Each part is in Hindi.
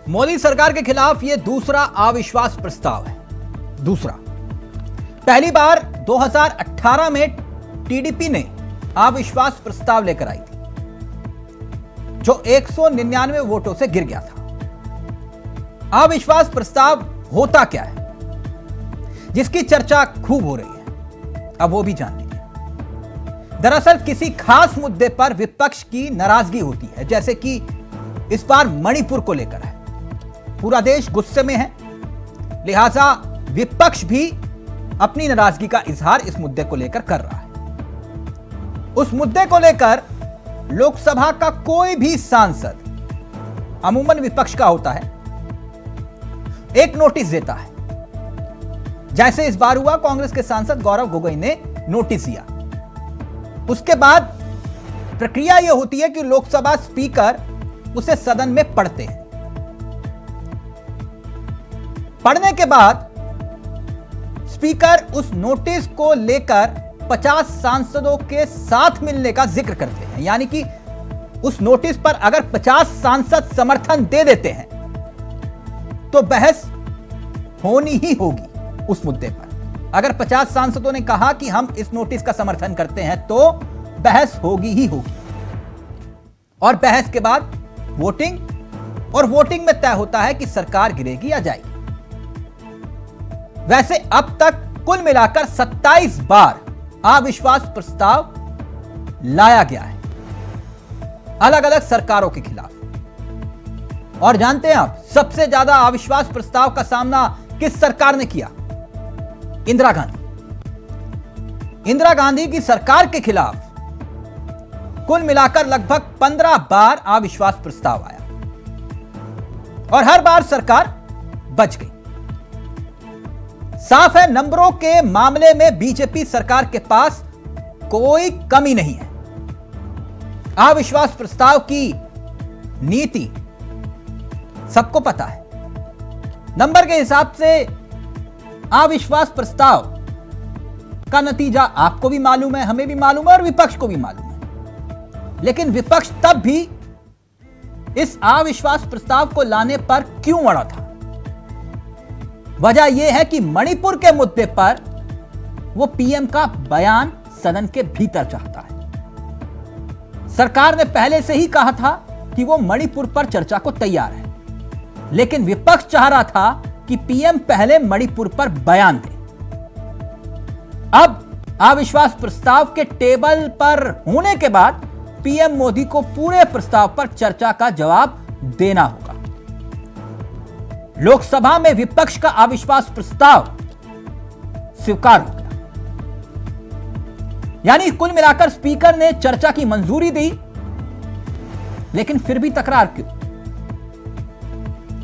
मोदी सरकार के खिलाफ यह दूसरा अविश्वास प्रस्ताव है। दूसरा, पहली बार 2018 में टीडीपी ने अविश्वास प्रस्ताव लेकर आई थी, जो 199 वोटों से गिर गया था। अविश्वास प्रस्ताव होता क्या है, जिसकी चर्चा खूब हो रही है, अब वो भी जान लीजिए। दरअसल किसी खास मुद्दे पर विपक्ष की नाराजगी होती है, जैसे कि इस बार मणिपुर को लेकर है। पूरा देश गुस्से में है, लिहाजा विपक्ष भी अपनी नाराजगी का इजहार इस मुद्दे को लेकर कर रहा है। उस मुद्दे को लेकर लोकसभा का कोई भी सांसद, अमूमन विपक्ष का होता है, एक नोटिस देता है। जैसे इस बार हुआ, कांग्रेस के सांसद गौरव गोगोई ने नोटिस दिया। उसके बाद प्रक्रिया यह होती है कि लोकसभा स्पीकर उसे सदन में पढ़ते हैं। पढ़ने के बाद स्पीकर उस नोटिस को लेकर 50 सांसदों के साथ मिलने का जिक्र करते हैं। यानी कि उस नोटिस पर अगर 50 सांसद समर्थन दे देते हैं तो बहस होनी ही होगी उस मुद्दे पर। अगर 50 सांसदों ने कहा कि हम इस नोटिस का समर्थन करते हैं तो बहस होगी ही होगी। और बहस के बाद वोटिंग, और वोटिंग में तय होता है कि सरकार गिरेगी या जाएगी। वैसे अब तक कुल मिलाकर 27 बार अविश्वास प्रस्ताव लाया गया है अलग अलग सरकारों के खिलाफ। और जानते हैं आप, सबसे ज्यादा अविश्वास प्रस्ताव का सामना किस सरकार ने किया? इंदिरा गांधी। इंदिरा गांधी की सरकार के खिलाफ कुल मिलाकर लगभग 15 बार अविश्वास प्रस्ताव आया और हर बार सरकार बच गई। साफ है, नंबरों के मामले में बीजेपी सरकार के पास कोई कमी नहीं है। अविश्वास प्रस्ताव की नीति सबको पता है। नंबर के हिसाब से अविश्वास प्रस्ताव का नतीजा आपको भी मालूम है, हमें भी मालूम है और विपक्ष को भी मालूम है। लेकिन विपक्ष तब भी इस अविश्वास प्रस्ताव को लाने पर क्यों अड़ा था? वजह यह है कि मणिपुर के मुद्दे पर वो पीएम का बयान सदन के भीतर चाहता है। सरकार ने पहले से ही कहा था कि वो मणिपुर पर चर्चा को तैयार है, लेकिन विपक्ष चाह रहा था कि पीएम पहले मणिपुर पर बयान दे। अब अविश्वास प्रस्ताव के टेबल पर होने के बाद पीएम मोदी को पूरे प्रस्ताव पर चर्चा का जवाब देना होगा। लोकसभा में विपक्ष का अविश्वास प्रस्ताव स्वीकार हो गया। यानी कुल मिलाकर स्पीकर ने चर्चा की मंजूरी दी, लेकिन फिर भी तकरार क्यों?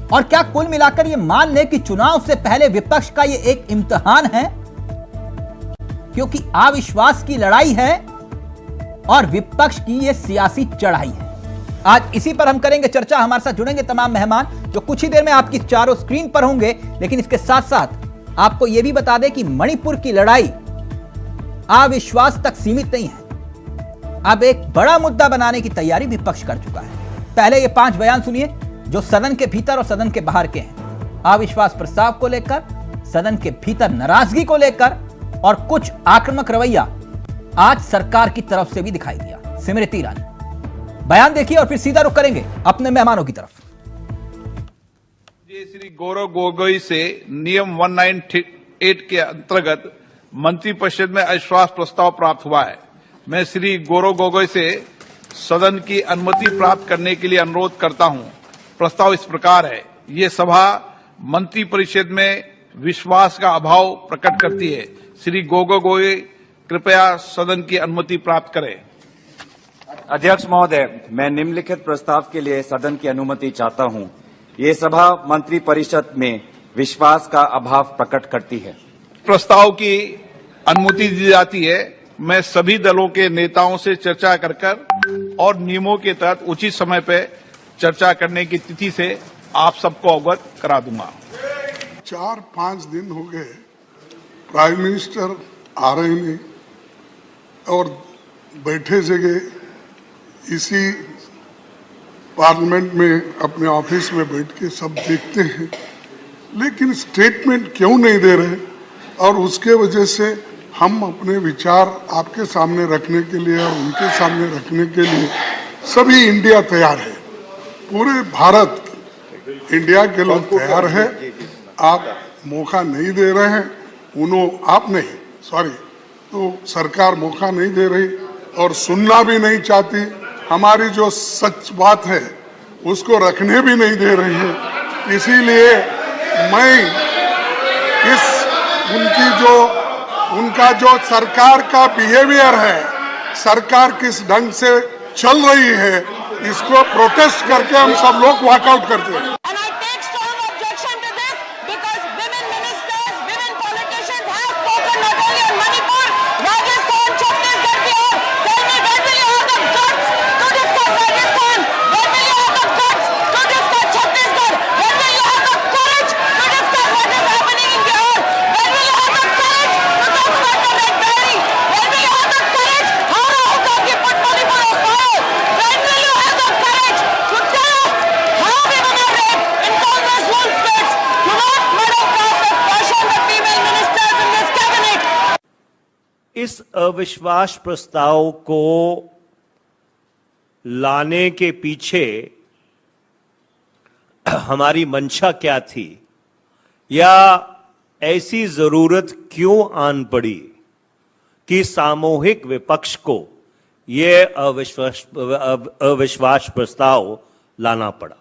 और क्या कुल मिलाकर यह मान ले कि चुनाव से पहले विपक्ष का यह एक इम्तिहान है? क्योंकि अविश्वास की लड़ाई है और विपक्ष की यह सियासी चढ़ाई है। आज इसी पर हम करेंगे चर्चा। हमारे साथ जुड़ेंगे तमाम मेहमान जो कुछ ही देर में आपकी चारों स्क्रीन पर होंगे। लेकिन इसके साथ साथ आपको यह भी बता दें कि मणिपुर की लड़ाई अविश्वास तक सीमित नहीं है। अब एक बड़ा मुद्दा बनाने की तैयारी विपक्ष कर चुका है। पहले ये 5 बयान सुनिए जो सदन के भीतर और सदन के बाहर के हैं। अविश्वास प्रस्ताव को लेकर, सदन के भीतर नाराजगी को लेकर और कुछ आक्रामक रवैया आज सरकार की तरफ से भी दिखाई दिया। स्मृति ईरानी, बयान देखिए और फिर सीधा रुख करेंगे अपने मेहमानों की तरफ। श्री गौरव गोगोई से नियम 198 के अंतर्गत मंत्रिपरिषद में अविश्वास प्रस्ताव प्राप्त हुआ है। मैं श्री गौरव गोगोई से सदन की अनुमति प्राप्त करने के लिए अनुरोध करता हूं। प्रस्ताव इस प्रकार है। ये सभा मंत्रिपरिषद में विश्वास का अभाव प्रकट करती है। श्री गोगोई कृपया सदन की अनुमति प्राप्त करें। अध्यक्ष महोदय, मैं निम्नलिखित प्रस्ताव के लिए सदन की अनुमति चाहता हूं। ये सभा मंत्रिपरिषद में विश्वास का अभाव प्रकट करती है। प्रस्ताव की अनुमति दी जाती है। मैं सभी दलों के नेताओं से चर्चा कर और नियमों के तहत उचित समय पर चर्चा करने की तिथि से आप सबको अवगत करा दूंगा। 4-5 दिन हो गए प्राइम मिनिस्टर आ रहे नहीं और बैठे जगह इसी पार्लियामेंट में अपने ऑफिस में बैठ के सब देखते हैं, लेकिन स्टेटमेंट क्यों नहीं दे रहे? और उसके वजह से हम अपने विचार आपके सामने रखने के लिए और उनके सामने रखने के लिए सभी इंडिया तैयार है, पूरे भारत इंडिया के लोग तैयार है। आप मौका नहीं दे रहे हैं, आप नहीं, सॉरी, तो सरकार मौका नहीं दे रही और सुनना भी नहीं चाहती। हमारी जो सच बात है उसको रखने भी नहीं दे रही है। इसीलिए मैं उनका जो सरकार का बिहेवियर है, सरकार किस ढंग से चल रही है, इसको प्रोटेस्ट करके हम सब लोग वॉकआउट करते हैं। And I take strong objection to this because women ministers, women politicians have spoken not only on Manipur, Rajasthan, Chhattisgarh, Bihar. Tell me, when will you have the guts to discuss Rajasthan? When will you have the guts to discuss Chhattisgarh? When will you have the courage to discuss what is happening in Bihar? When will you have the courage to talk about the Red Berry? When will you have the courage? How you put Manipur on fire? When will you have the courage to tell us how women are raped in Congress ruled states? Do not, Madam President, caution the female ministers in this cabinet. इस अविश्वास प्रस्ताव को लाने के पीछे हमारी मंशा क्या थी, या ऐसी जरूरत क्यों आन पड़ी कि सामूहिक विपक्ष को यह अविश्वास प्रस्ताव लाना पड़ा?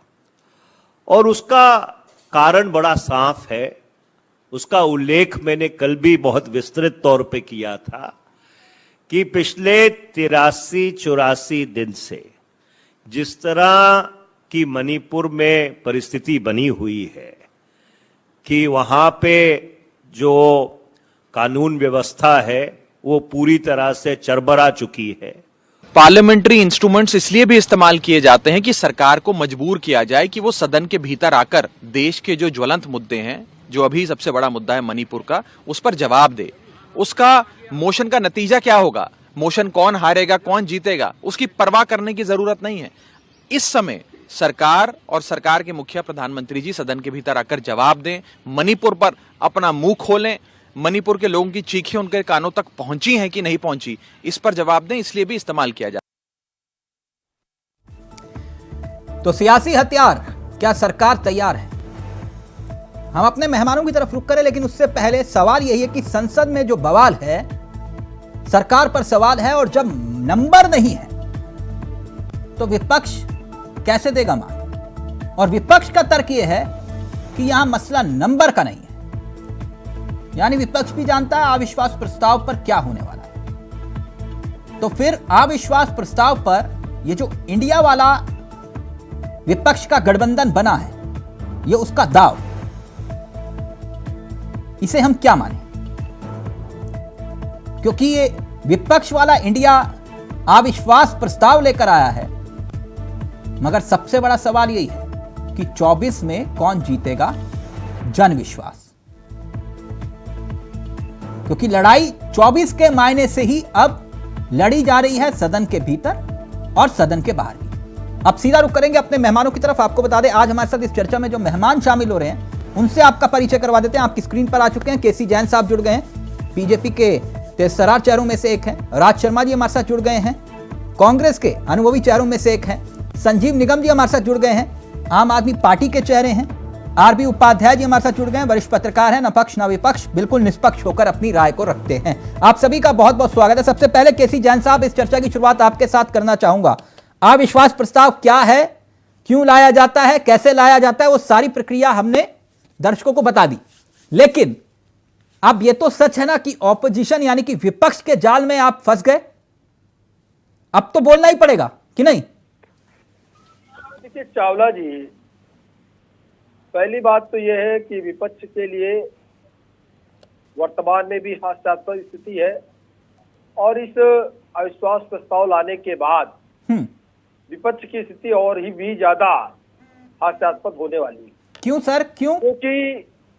और उसका कारण बड़ा साफ है। उसका उल्लेख मैंने कल भी बहुत विस्तृत तौर पे किया था कि पिछले 83-84 दिन से जिस तरह की मणिपुर में परिस्थिति बनी हुई है कि वहां पे जो कानून व्यवस्था है वो पूरी तरह से चरमरा चुकी है। पार्लियामेंट्री इंस्ट्रूमेंट्स इसलिए भी इस्तेमाल किए जाते हैं कि सरकार को मजबूर किया जाए कि वो सदन के भीतर आकर देश के जो ज्वलंत मुद्दे हैं, जो अभी सबसे बड़ा मुद्दा है मणिपुर का, उस पर जवाब दे। उसका मोशन का नतीजा क्या होगा, मोशन कौन हारेगा कौन जीतेगा, उसकी परवाह करने की जरूरत नहीं है। इस समय सरकार और सरकार के मुखिया प्रधानमंत्री जी सदन के भीतर आकर जवाब दें, मणिपुर पर अपना मुंह खोलें। मणिपुर के लोगों की चीखें उनके कानों तक पहुंची हैं कि नहीं पहुंची, इस पर जवाब दें, इसलिए भी इस्तेमाल किया जाए। तो सियासी हथियार, क्या सरकार तैयार है? हम अपने मेहमानों की तरफ रुख करें, लेकिन उससे पहले सवाल यही है कि संसद में जो बवाल है, सरकार पर सवाल है, और जब नंबर नहीं है तो विपक्ष कैसे देगा मान? और विपक्ष का तर्क यह है कि यहां मसला नंबर का नहीं है। यानी विपक्ष भी जानता है अविश्वास प्रस्ताव पर क्या होने वाला है। तो फिर अविश्वास प्रस्ताव पर यह जो इंडिया वाला विपक्ष का गठबंधन बना है, यह उसका दाव, इसे हम क्या माने? क्योंकि ये विपक्ष वाला इंडिया अविश्वास प्रस्ताव लेकर आया है, मगर सबसे बड़ा सवाल यही है कि 24 में कौन जीतेगा जन विश्वास? क्योंकि लड़ाई 24 के मायने से ही अब लड़ी जा रही है, सदन के भीतर और सदन के बाहर भी। अब सीधा रुख करेंगे अपने मेहमानों की तरफ। आपको बता दें, आज हमारे साथ इस चर्चा में जो मेहमान शामिल हो रहे हैं उनसे आपका परिचय करवा देते हैं। आपकी स्क्रीन पर आ चुके हैं। केसी जैन साहब जुड़ गए हैं, बीजेपी के तेजतर्रार चेहरों में से एक हैं। राज शर्मा जी हमारे साथ जुड़ गए हैं, कांग्रेस के अनुभवी चेहरों में से एक हैं। संजीव निगम जी हमारे साथ जुड़ गए हैं, आम आदमी पार्टी के चेहरे हैं। आरबी उपाध्याय जी हमारे साथ जुड़ गए हैं, वरिष्ठ पत्रकार हैं, न पक्ष न विपक्ष, बिल्कुल निष्पक्ष होकर अपनी राय को रखते हैं। आप सभी का बहुत बहुत स्वागत है। सबसे पहले केसी जैन साहब, इस चर्चा की शुरुआत आपके साथ करना चाहूंगा। अविश्वास प्रस्ताव क्या है, क्यों लाया जाता है, कैसे लाया जाता है, वो सारी प्रक्रिया हमने दर्शकों को बता दी। लेकिन अब यह तो सच है ना कि ऑपोजिशन यानी कि विपक्ष के जाल में आप फंस गए। अब तो बोलना ही पड़ेगा कि नहीं? देखिए चावला जी, पहली बात तो यह है कि विपक्ष के लिए वर्तमान में भी हास्यास्पद स्थिति है, और इस अविश्वास प्रस्ताव लाने के बाद विपक्ष की स्थिति और ही भी ज्यादा हास्यास्पद होने वाली है। क्यों सर, क्यों?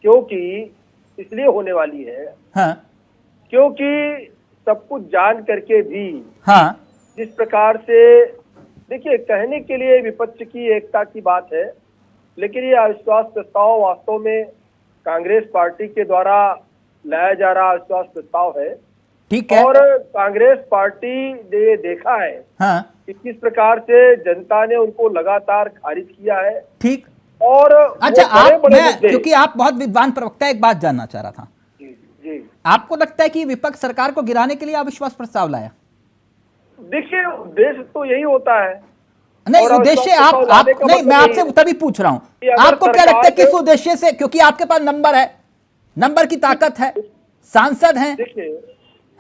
क्योंकि इसलिए होने वाली है, हाँ, क्योंकि सब कुछ जान करके भी हाँ, जिस प्रकार से देखिए, कहने के लिए विपक्ष की एकता की बात है, लेकिन ये अविश्वास प्रस्ताव वास्तव में कांग्रेस पार्टी के द्वारा लाया जा रहा अविश्वास प्रस्ताव है। ठीक है। और कांग्रेस पार्टी ने ये देखा है हाँ कि किस प्रकार से जनता ने उनको लगातार खारिज किया है। ठीक। और अच्छा, वो बड़े आप बड़े मैं मुद्दे- क्योंकि आप बहुत विद्वान प्रवक्ता, एक बात जानना चाह रहा था, जी जी, आपको लगता है कि विपक्ष सरकार को गिराने के लिए अविश्वास प्रस्ताव लाया? देखिए, उद्देश्य तो यही होता है। नहीं, और उद्देश्य अविश्वास आप प्रस्ताव लाने का नहीं, मतलब मैं यही आपसे है तभी पूछ रहा कि हूं, अगर आपको क्या सरकार लगता है किस के- उद्देश्य से? क्योंकि आपके पास नंबर है, नंबर की ताकत है, सांसद हैं, देखिए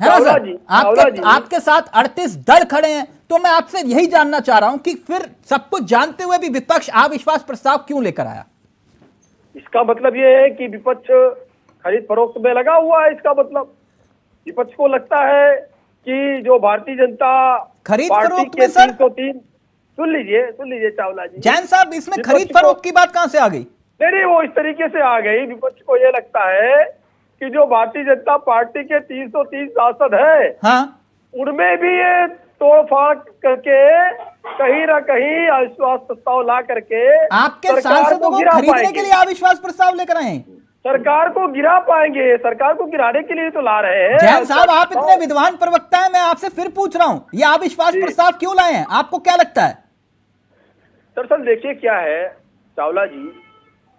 है ना चावला सर? जी, चावला जी, आपके साथ 38 दल खड़े हैं, तो मैं आपसे यही जानना चाह रहा हूं कि फिर सब कुछ जानते हुए भी विपक्ष अविश्वास प्रस्ताव क्यों लेकर आया? इसका मतलब ये है कि विपक्ष खरीद फरोख्त में लगा हुआ है। इसका मतलब विपक्ष को लगता है कि जो भारतीय जनता खरीद पार्टी फरोख्त के में सर? 303 सुन लीजिए चावला जी, जैन साहब, इसमें विपक्ष खरीद को- फरोख्त की बात कहां से आ गई? नहीं, वो इस तरीके से आ गई। विपक्ष को ये लगता है कि जो भारतीय जनता पार्टी के 303 सांसद है, हाँ, उनमें भी ये तोड़फाड़ करके कहीं ना कहीं अविश्वास प्रस्ताव ला करके आपके सरकार सांसदों को गिरा खरीदने पाएंगे। के लिए अविश्वास प्रस्ताव लेकर आए हैं? सरकार को गिरा पाएंगे, सरकार को गिराने के लिए तो ला रहे हैं। जैन साहब, आप इतने विद्वान प्रवक्ता हैं, मैं आपसे फिर पूछ रहा हूं, ये अविश्वास जी। प्रस्ताव क्यों लाए हैं? आपको क्या लगता है? दरअसल देखिए क्या है चावला जी,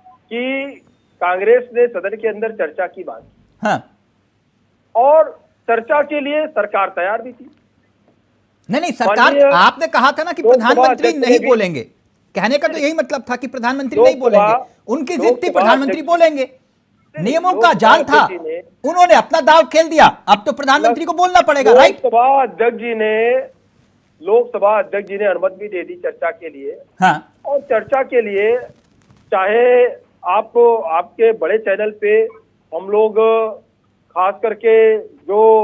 कि कांग्रेस ने सदन के अंदर चर्चा की बात की, हाँ, और चर्चा के लिए सरकार तैयार भी थी। नहीं, सरकार, माननीय आपने कहा था ना कि लोकसभा प्रधानमंत्री अध्यक्ष नहीं ने भी- बोलेंगे, कहने का तो यही मतलब था कि प्रधानमंत्री लोकसभा- नहीं बोलेंगे, उनकी जिद थी लोकसभा प्रधानमंत्री अध्यक्ष- बोलेंगे, नियमों का लोकसभा जाल था, अध्यक्ष जी ने- उन्होंने अपना दाव खेल दिया, अब तो प्रधानमंत्री को बोलना पड़ेगा, राइट? लोकसभा अध्यक्ष जी ने अनुमति भी दे दी चर्चा के लिए। हाँ, और चर्चा के लिए चाहे आप आपके बड़े चैनल पे हम लोग खास करके जो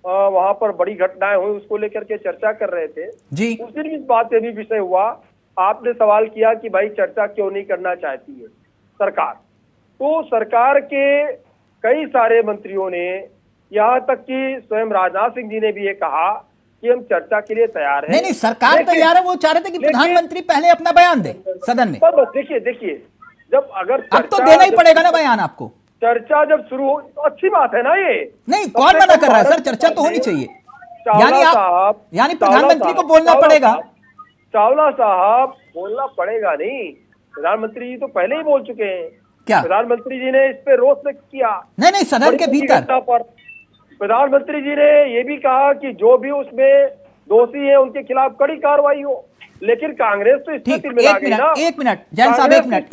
वहां पर बड़ी घटनाएं हुई उसको लेकर के चर्चा कर रहे थे, जी, उस दिन भी इस बात पे भी विषय हुआ। आपने सवाल किया कि भाई चर्चा क्यों नहीं करना चाहती है सरकार। तो सरकार के कई सारे मंत्रियों ने, यहाँ तक कि स्वयं राजनाथ सिंह जी ने भी ये कहा कि हम चर्चा के लिए तैयार हैं। नहीं, सरकार लेकिन- तैयार है, वो चाह रहे थे कि लेकिन- प्रधानमंत्री पहले अपना बयान दे सदन में। बस देखिए जब अगर अब तो चर्चा- देना ही पड़ेगा ना बयान आपको। चर्चा जब शुरू हो तो अच्छी बात है ना ये। नहीं, कम कौन से मना कम कर रहा है सर? भारत चर्चा तो होनी सरकार ने- चाहिए, चावला यानी आप, साहब, यानी चावला प्रधानमंत्री को साहब, बोलना चावला पड़ेगा। साहब, चावला साहब बोलना पड़ेगा नहीं, प्रधानमंत्री जी तो पहले ही बोल चुके हैं। क्या? प्रधानमंत्री जी ने इस पे रोष व्यक्त किया नहीं, सदन बड़ी के बड़ी भीतर। घटना पर। प्रधानमंत्री जी ने ये भी कहा कि जो भी उसमें दोषी है उनके खिलाफ कड़ी कार्रवाई हो। लेकिन कांग्रेस तो इसमें ठीक, तिलमिला गई ना। एक मिनट जैन साहब, एक मिनट,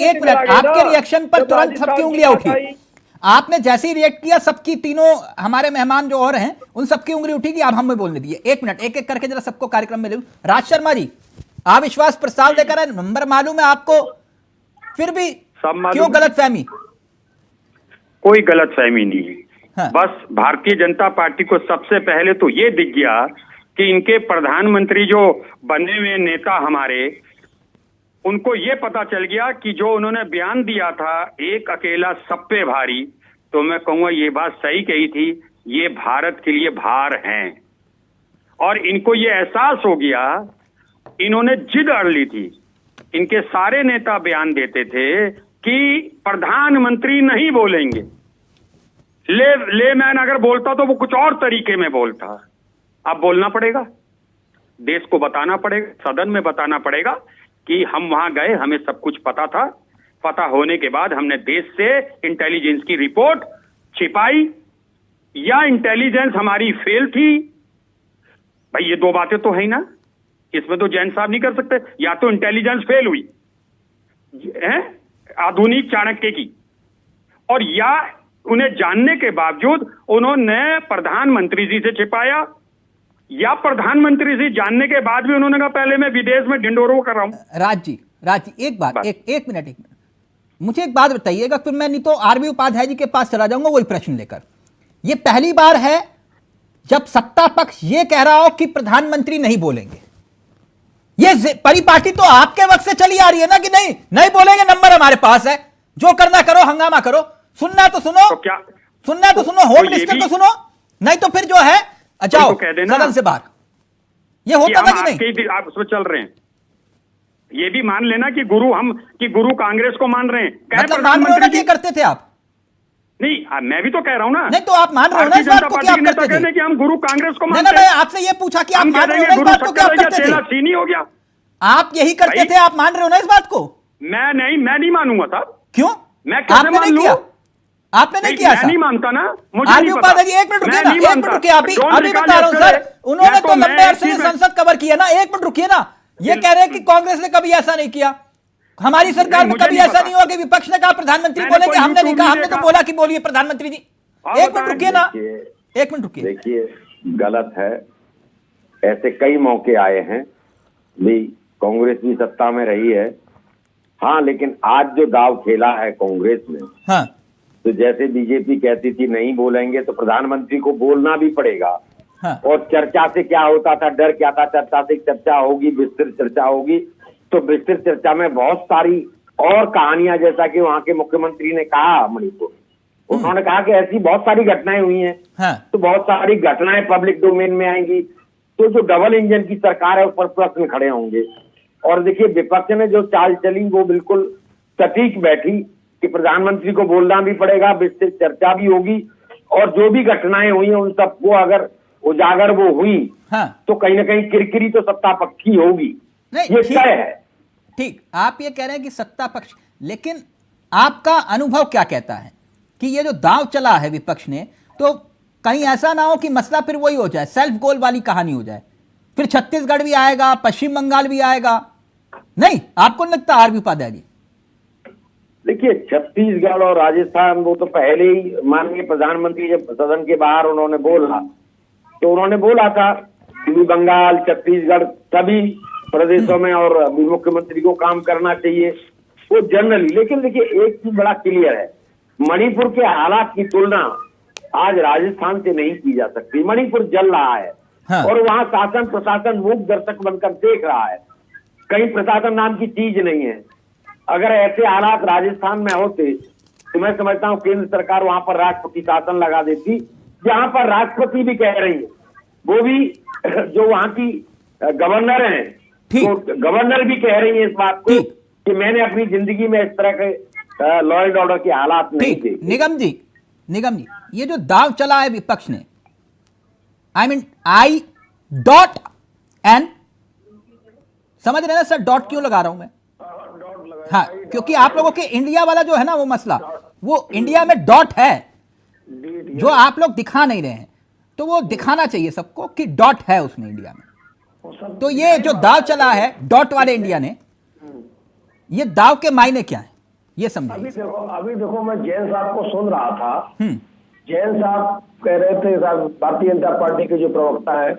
आपके रिएक्शन पर तुरंत सबकी उंगलियां उठी। आपने जैसे ही रिएक्ट किया, सबकी, तीनों हमारे मेहमान जो और हैं उन सबकी उंगली उठी कि आप हमें बोलने दिए। एक मिनट, एक एक करके जरा सबको कार्यक्रम में ले लूं। राज शर्मा जी, अविश्वास प्रस्ताव लेकर आए, नंबर मालूम है आपको, फिर भी क्यों गलतफहमी? कोई गलतफहमी नहीं है। हाँ। बस भारतीय जनता पार्टी को सबसे पहले तो ये दिख गया कि इनके प्रधानमंत्री जो बने हुए नेता हमारे, उनको ये पता चल गया कि जो उन्होंने बयान दिया था एक अकेला सब पे भारी, तो मैं कहूंगा ये बात सही कही थी, ये भारत के लिए भार हैं। और इनको ये एहसास हो गया, इन्होंने जिद अड़ ली थी। इनके सारे नेता बयान देते थे कि प्रधानमंत्री नहीं बोलेंगे। ले मैन अगर बोलता तो वो कुछ और तरीके में बोलता। अब बोलना पड़ेगा, देश को बताना पड़ेगा, सदन में बताना पड़ेगा कि हम वहां गए, हमें सब कुछ पता था। पता होने के बाद हमने देश से इंटेलिजेंस की रिपोर्ट छिपाई, या इंटेलिजेंस हमारी फेल थी। भाई ये दो बातें तो है ना, इसमें तो जैन साहब नहीं कर सकते। या तो इंटेलिजेंस फेल हुई है आधुनिक चाणक्य की, और या उन्हें जानने के बावजूद उन्होंने प्रधानमंत्री जी से छिपाया, या प्रधानमंत्री जी जानने के बाद भी उन्होंने कहा पहले मैं विदेश में ढिंडोरों कर रहा हूं। राज जी, एक बात, एक मिनट, मुझे एक बात बताइएगा, फिर मैं नहीं तो आरबी उपाध्याय जी के पास चला जाऊंगा वही प्रश्न लेकर। यह पहली बार है जब सत्ता पक्ष यह कह रहा हो कि प्रधानमंत्री नहीं बोलेंगे। यह परिपाटी तो आपके वक्त से चली आ रही है ना कि नहीं बोलेंगे, नंबर हमारे पास है, जो करना करो, हंगामा करो, सुनना तो सुनो, तो क्या सुनना तो सुनो, होम मिनिस्टर तो सुनो, नहीं तो फिर जो है जाओ तो कह देना सदन से बाहर। यह होता था कि नहीं? आप उसमें चल रहे हैं, ये भी मान लेना कि गुरु कांग्रेस को मान रहे हैं। कहे मतलब मान रहे हो ना कि करते थे आप? नहीं, मैं भी तो कह रहा हूँ ना। नहीं तो आप मान रहे हो ना इस बात को कि आप करते थे? कि हम गुरु कांग्रेस को नहीं मानते ना, हैं। मैं आपसे ये पूछा कि आप मान रहे हो ना इस बात को कि आप करते थे? चीनी हो गया। आप यही करते थे, आप मान रहे हो ना इस बात को? मैं नहीं मानूंगा साहब। क्यों? मैं कैसे आपने मान नहीं लूं? किया, आपने नहीं किया मैं ऐसा? नहीं मानता ना, मुझे आरबी नहीं पता। उपाध्याय जी, एक मिनट रुकिए मैं ना, नहीं एक मिनट मानता। रुकिए। अभी Don't अभी recall बता रहा हूँ yesterday, सर, उन्होंने या तो मैं लंबे अरसे से इसी में- संसद कवर किया ना। एक मिनट रुकिए ना, ये कह रहे हैं कि कांग्रेस ने कभी ऐसा नहीं किया, हमारी सरकार में मुझे कभी नहीं ऐसा पता। नहीं हुआ कि विपक्ष ने कहा प्रधानमंत्री मैंने बोलेंगे, कोई हमने नहीं YouTube कहा, नहीं हमने तो देखा। बोला कि बोलिए प्रधानमंत्री जी। आप एक मिनट बताएं। रुकिए ना, देखिए, एक मिनट रुकिए। देखिए, गलत है। ऐसे कई मौके आए हैं भी, कांग्रेस भी सत्ता में रही है। हाँ, लेकिन आज जो दाव खेला है कांग्रेस ने, हाँ तो जैसे बीजेपी कहती थी नहीं बोलेंगे तो प्रधानमंत्री को बोलना भी पड़ेगा। हाँ और चर्चा से क्या होता था, डर क्या था? चर्चा से चर्चा होगी, विस्तृत चर्चा होगी, तो विस्तृत चर्चा में बहुत सारी और कहानियां, जैसा कि वहां के मुख्यमंत्री ने कहा मणिपुर, उन्होंने कहा कि ऐसी बहुत सारी घटनाएं हुई हैं। हाँ तो बहुत सारी घटनाएं पब्लिक डोमेन में आएंगी, तो जो डबल इंजन की सरकार है उस पर प्रश्न खड़े होंगे। और देखिए, विपक्ष ने जो चाल चली वो बिल्कुल सटीक बैठी कि प्रधानमंत्री को बोलना भी पड़ेगा, विस्तृत चर्चा भी होगी, और जो भी घटनाएं हुई उन सबको अगर उजागर वो हुई हाँ तो कहीं ना कहीं किरकिरी तो सत्ता पक्ष की होगी, नहीं, ये ठीक- तय है। ठीक, आप ये कह रहे हैं कि सत्ता पक्ष, लेकिन आपका अनुभव क्या कहता है कि ये जो दांव चला है विपक्ष ने, तो कहीं ऐसा ना हो कि मसला फिर वही हो जाए, सेल्फ गोल वाली कहानी हो जाए, फिर छत्तीसगढ़ भी आएगा, पश्चिम बंगाल भी आएगा? नहीं, आपको नहीं लगता आरबी उपाध्याय जी? देखिए, छत्तीसगढ़ और राजस्थान वो तो पहले ही माननीय प्रधानमंत्री जब सदन के बाहर उन्होंने बोला तो उन्होंने बोला था कि बंगाल, छत्तीसगढ़ सभी प्रदेशों में और मुख्यमंत्री को काम करना चाहिए, वो जनरली। लेकिन देखिए, एक चीज बड़ा क्लियर है, मणिपुर के हालात की तुलना आज राजस्थान से नहीं की जा सकती। मणिपुर जल रहा है हाँ। और वहाँ शासन प्रशासन मूक दर्शक बनकर देख रहा है, कहीं प्रशासन नाम की चीज नहीं है। अगर ऐसे हालात राजस्थान में होते तो मैं समझता हूँ केंद्र सरकार वहां पर राष्ट्रपति शासन लगा देती, जहां पर राष्ट्रपति भी कह रही है, वो भी जो वहां की गवर्नर हैं, ठीक। तो गवर्नर भी कह रही है इस बात को ठीक। कि मैंने अपनी जिंदगी में इस तरह के लॉ एंड ऑर्डर के हालात नहीं ठीक, देखे। निगम जी, ये जो दाव चला है विपक्ष ने, I.N, समझ रहे हैं ना सर, डॉट क्यों लगा रहा हूं मैं? हाँ, क्योंकि आप लोगों के इंडिया वाला जो है ना वो मसला, वो इंडिया में डॉट है जो आप लोग दिखा नहीं रहे हैं, तो वो दिखाना चाहिए सबको कि डॉट है उसमें इंडिया में। तो ये जो दाव चला है डॉट वाले इंडिया ने, ये दाव के मायने क्या है ये समझिए। अभी देखो मैं जैन साहब को सुन रहा था। जैन साहब कह रहे थे, भारतीय जनता पार्टी के जो प्रवक्ता है,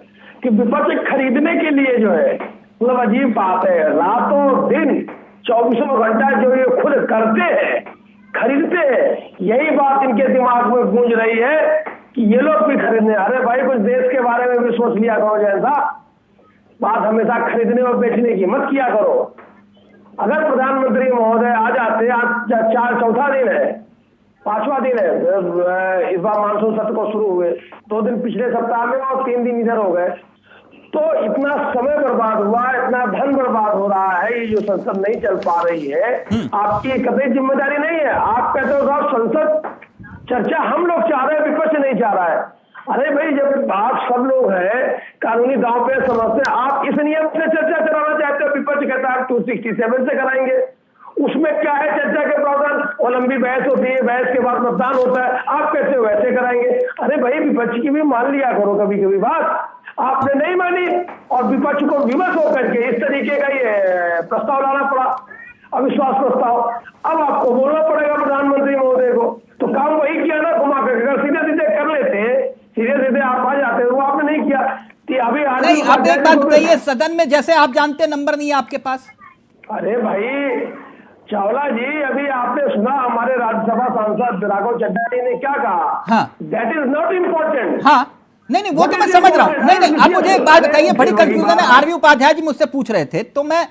कि विपक्ष खरीदने के लिए जो है, मतलब अजीब बात है, रातों दिन 24 घंटा जो ये खुद करते हैं, खरीदते हैं, यही बात इनके दिमाग में गूंज रही है कि ये लोग भी खरीदने। अरे भाई, कुछ देश के बारे में भी सोच लिया करो जैन साहब, बात हमेशा खरीदने और बेचने की मत किया करो। अगर प्रधानमंत्री महोदय आ जाते, आज चौथा दिन है, 5वां दिन है, इस बार मानसून सत्र को शुरू हुए, 2 दिन पिछले सप्ताह में और 3 दिन इधर हो गए, तो इतना समय बर्बाद हुआ, इतना धन बर्बाद हो रहा है, ये जो संसद नहीं चल पा रही है, आपकी कतई जिम्मेदारी नहीं है। आप कहते हो साहब संसद चर्चा हम लोग चाह रहे हैं, विपक्ष नहीं चाह रहा है। अरे भाई, जब आप सब लोग हैं कानूनी दांव पे समझते हैं, आप इस नियम से चर्चा कराना चाहते हो, विपक्ष कहता है 267 से कराएंगे, उसमें क्या है चर्चा के प्रावधान, और लंबी बहस होती है, बहस के बाद मतदान होता है, आप कहते हो वैसे कराएंगे। अरे भाई, विपक्ष की भी मान लिया करो कभी कभी बात, आपने नहीं मानी और विपक्ष को विवश होकर के इस तरीके का ये प्रस्ताव लाना पड़ा, अविश्वास प्रस्ताव। अब आपको बोलना पड़ेगा प्रधानमंत्री महोदय को, तो काम वही किया ना घुमा कर, अगर सीधे सीधे कर लेते, सीधे सीधे आप आ जाते, वो आपने नहीं किया। अभी नहीं, आप एक बात बताइए, सदन में जैसे आप जानते हैं नंबर नहीं है आपके पास। अरे भाई चावला जी, अभी आपने सुना हमारे राज्यसभा सांसद राघव चड्डा जी ने क्या कहा? हाँ, दैट इज नॉट इम्पोर्टेंट। हाँ, नहीं, वो तो मैं समझ रहा हूं। नहीं, अब मुझे एक बात बताइए, बड़ी कंफ्यूजन है। आरबी उपाध्याय जी मुझसे पूछ रहे थे, तो मैं,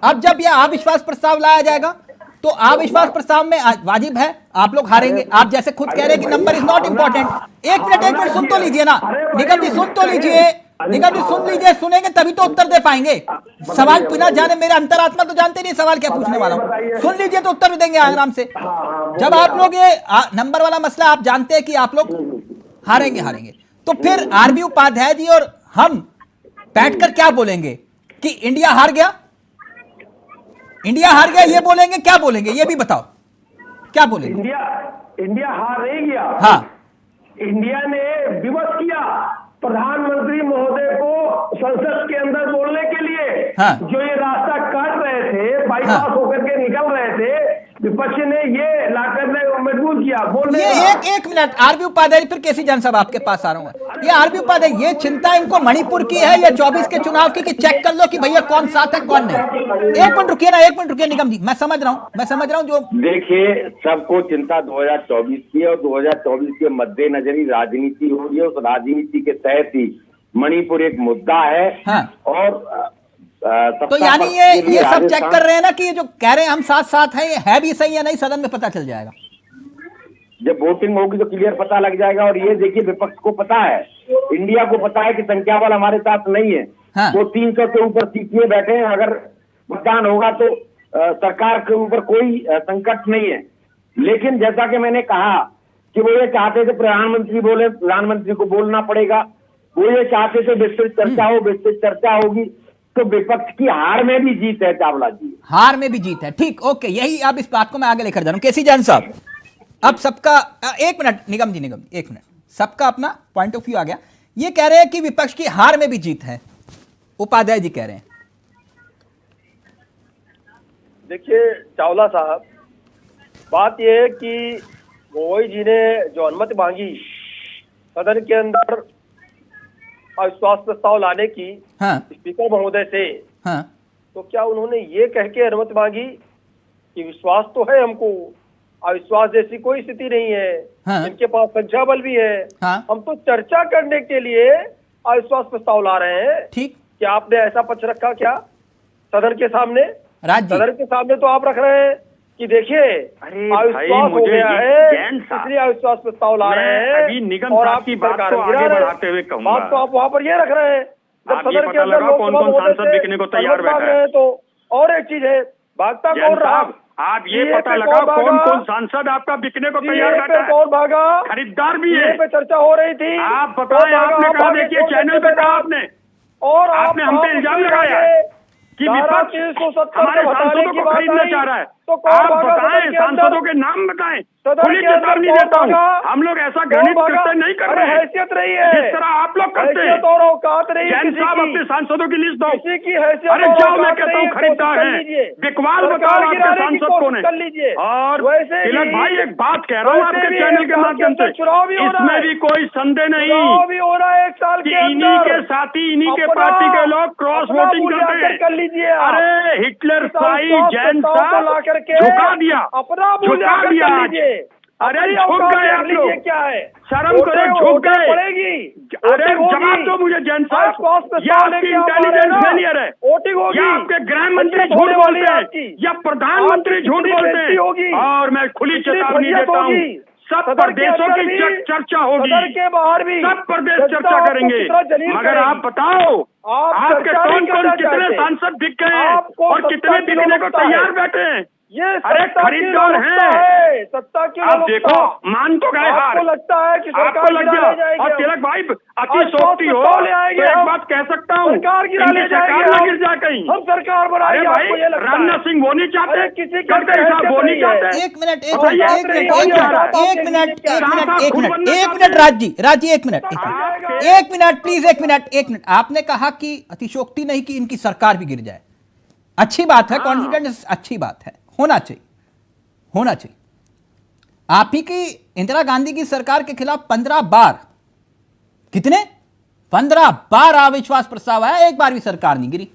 अब जब यह अविश्वास प्रस्ताव लाया जाएगा तो अविश्वास प्रस्ताव में वाजिब है आप लोग हारेंगे। आप जैसे खुद कह रहे हैं कि नंबर इज नॉट इंपॉर्टेंट। एक मिनट सुन तो लीजिए ना निगम जी, सुन तो लीजिए। निगम जी सुन लीजिए, सुनेंगे तभी तो उत्तर दे पाएंगे। सवाल बिना जाने, मेरा अंतरात्मा तो जानते नहीं सवाल क्या पूछने वाला हूं। सुन लीजिए तो उत्तर भी देंगे आराम से। जब आप लोग ये नंबर वाला मसला आप जानते हैं कि आप लोग हारेंगे, तो फिर आरबी उपाध्याय जी और हम बैठकर क्या बोलेंगे कि इंडिया हार गया ये बोलेंगे? क्या बोलेंगे ये भी बताओ, क्या बोलेंगे? इंडिया हार नहीं गया। हाँ, इंडिया ने विवश किया प्रधानमंत्री महोदय को संसद के अंदर बोलने के लिए। हाँ। जो ये रास्ता काट रहे थे, बाईपास होकर के निकल रहे थे, विपक्ष ने ये लाकर मजबूर किया बोलने ये का। एक मिनट आरबी उपाध्याय, फिर केसी जैन साहब आपके पास आ रहा हूं। ये आरबी उपाध्याय, ये चिंता इनको मणिपुर की है या 24 के चुनाव की, कि चेक कर लो कि भैया कौन साथ है कौन नहीं? एक मिनट रुकिए निगम जी, मैं समझ रहा हूं जो देखिए, सबको चिंता 2024 की है और 2024 के मद्देनजर ही राजनीति हो रही है। उस राजनीति के तहत ही मणिपुर एक मुद्दा है। हाँ। और तो यानी ये सब चेक कर रहे हैं ना कि ये जो कह रहे हैं हम साथ हैं, ये है भी सही या नहीं, सदन में पता चल जाएगा। जब वोटिंग होगी तो क्लियर पता लग जाएगा। और ये देखिए, विपक्ष को पता है, इंडिया को पता है कि संख्या बल हमारे साथ नहीं है। हाँ। वो 300 के ऊपर सीट में बैठे हैं। अगर मतदान होगा तो सरकार के ऊपर कोई संकट नहीं है। लेकिन जैसा कि मैंने कहा कि वो ये चाहते थे प्रधानमंत्री बोले, प्रधानमंत्री को बोलना पड़ेगा। वो ये चाहते थे विस्तृत चर्चा होगी। तो विपक्ष की हार में भी जीत है चावला जी, हार में भी जीत है। ठीक, ओके, यही अब इस बात को मैं आगे लेकर जा रहा हूं। केसी जैन साहब, अब सबका एक मिनट, निगम जी एक मिनट, सबका अपना पॉइंट ऑफ व्यू आ गया। ये कह रहे हैं कि विपक्ष की हार में भी जीत है, उपाध्याय जी कह रहे हैं। देखिए चावला साहब, बात यह है कि गोगोई जी ने जो अनुमति मांगी सदन के अंदर अविश्वास प्रस्ताव लाने की, हाँ। स्पीकर महोदय से, हाँ। तो क्या उन्होंने ये कह के अनुमति मांगी कि विश्वास तो है हमको, अविश्वास जैसी कोई स्थिति नहीं है। हाँ। इनके पास संख्या बल भी है। हाँ। हम तो चर्चा करने के लिए अविश्वास प्रस्ताव ला रहे हैं। ठीक, क्या आपने ऐसा पक्ष रखा क्या सदन के सामने? राज जी, सदन के सामने तो आप रख रहे हैं कि देखिए अविश्वास हो गया है, इसलिए अविश्वास प्रस्ताव ला रहे हैं। अभी निगम और साहब आप की बात को आगे बढ़ाते हुए कहूंगा, बात तो आप वहाँ पर ये रख रहे हैं। जब आप ये सदन के पता अंदर लगाओ कौन-कौन सांसद बिकने को तैयार बैठा है। तो और एक चीज है, भागता जैन कौन रहा? साहब, आप ये CA पता पे लगाओ कौन कौन भागा? कौन सांसद आपका बिकने को तैयार CA बैठा पे है। कौन भागा? खरीदार भी CA है। पे चर्चा हो रही थी। आप बताएं, आपने कहा, देखिए चैनल पे कहा आपने, और आपने हम पे इल्जाम लगाया कि विपक्ष हमारे सांसदों को खरीदना चाह रहा है। तो आप बताएं, सांसदों के नाम बताएं। खुली चेतावनी देता हूँ, हम लोग ऐसा घृणित कृत्य नहीं कर रहे हैं हैसियत रही है जिस तरह आप लोग करते हैं। और औकात रही है जैन किसी साहब, की। अपने सांसदों की लिस्ट दो। किसी की हैसियत अरे और जाओ, मैं औकात कहता हूँ नहीं है, खरीदार कोशिश कर हैं। लीजिए। बिकवाल सरकार बताओ आपके गिराने की सांसद कौन कोशिश कर है। लीजिए। और वैसे तिलक भी- भाई, एक बात कह रहा हूँ वैसे आपके भी चैनल एक के साल माध्यम के से, अंदर चुनाव भी हो रहा इसमें है। भी कोई संदेह नहीं चुनाव भी हो रहा है एक साल कि के इन्हीं अंदर। के साथी, इन्हीं के अपना- पार्टी के लोग क्रॉस अपना वोटिंग करते मूल्यांकन हैं। कर लीजिए आप। अरे हिटलर शाही अविश्वास जैन प्रस्ताव को ला साहब करके झुका दिया, अपना झुका मूल्यांकन दिया कर आज। लीजिए। अरे अपनी झुक औकात गए देख आप लीजिए लोग। क्या है। शर्म करो, झुक गए। पड़ेगी। अरे जवाब दो मुझे जैन साहब, ये आपकी इंटेलिजेंस फेलियर है, वोटिंग होगी। या आपके गृह मंत्री इज्जत झूठ होने वाली बोलते है हैं, आपकी। या प्रधानमंत्री झूठ आपकी बोलते बेइज्जती होगी। हैं। और मैं खुली इतनी चेतावनी फजीयत देता हूँ, होगी। सब सदन के प्रदेशों अंदर की भी, चर्चा होगी, सदन के बाहर भी सब प्रदेश जनता चर्चा आपको करेंगे। कितना जलील मगर करेगी। आप बताओ, आप आपके चर्चा नहीं कौन कौन करना कितने चाहते। सांसद बिक गए हैं आपको और सत्ता कितने की बिकने को लोलुपता तैयार है। बैठे हैं। ये अरे सत्ता की खरीदार लोलुपता हैं। है, सत्ता की आप लोलुपता। देखो, मान तो गए हार, आपको लगता है कि सरकार आपको लग गिरा गया। ले जाएगी। और तिलक भाई अति आज सोचती हो प्रस्ताव ले आएंगे तो एक हम। बात कह सकता हूँ, सरकार गिरा ले इनकी जाएगी सरकार ना हम। गिर जाए कहीं। हम सरकार अरे बनाएंगे, भाई, आपको ये लगता है। राजनाथ सिंह वो नहीं चाहते, अरे किसी की गडकरी साहब वो नहीं हैसियत नहीं है। चाहते। एक मिनट एक मिनट राज जी, एक मिनट। आपने कहा कि अतिशोक्ति नहीं कि इनकी सरकार भी गिर जाए। अच्छी बात है, कॉन्फिडेंस अच्छी बात है, होना चाहिए। आप ही की इंदिरा गांधी की सरकार के खिलाफ 15 बार, कितने 15 बार अविश्वास प्रस्ताव आया, एक बार भी सरकार नहीं गिरी।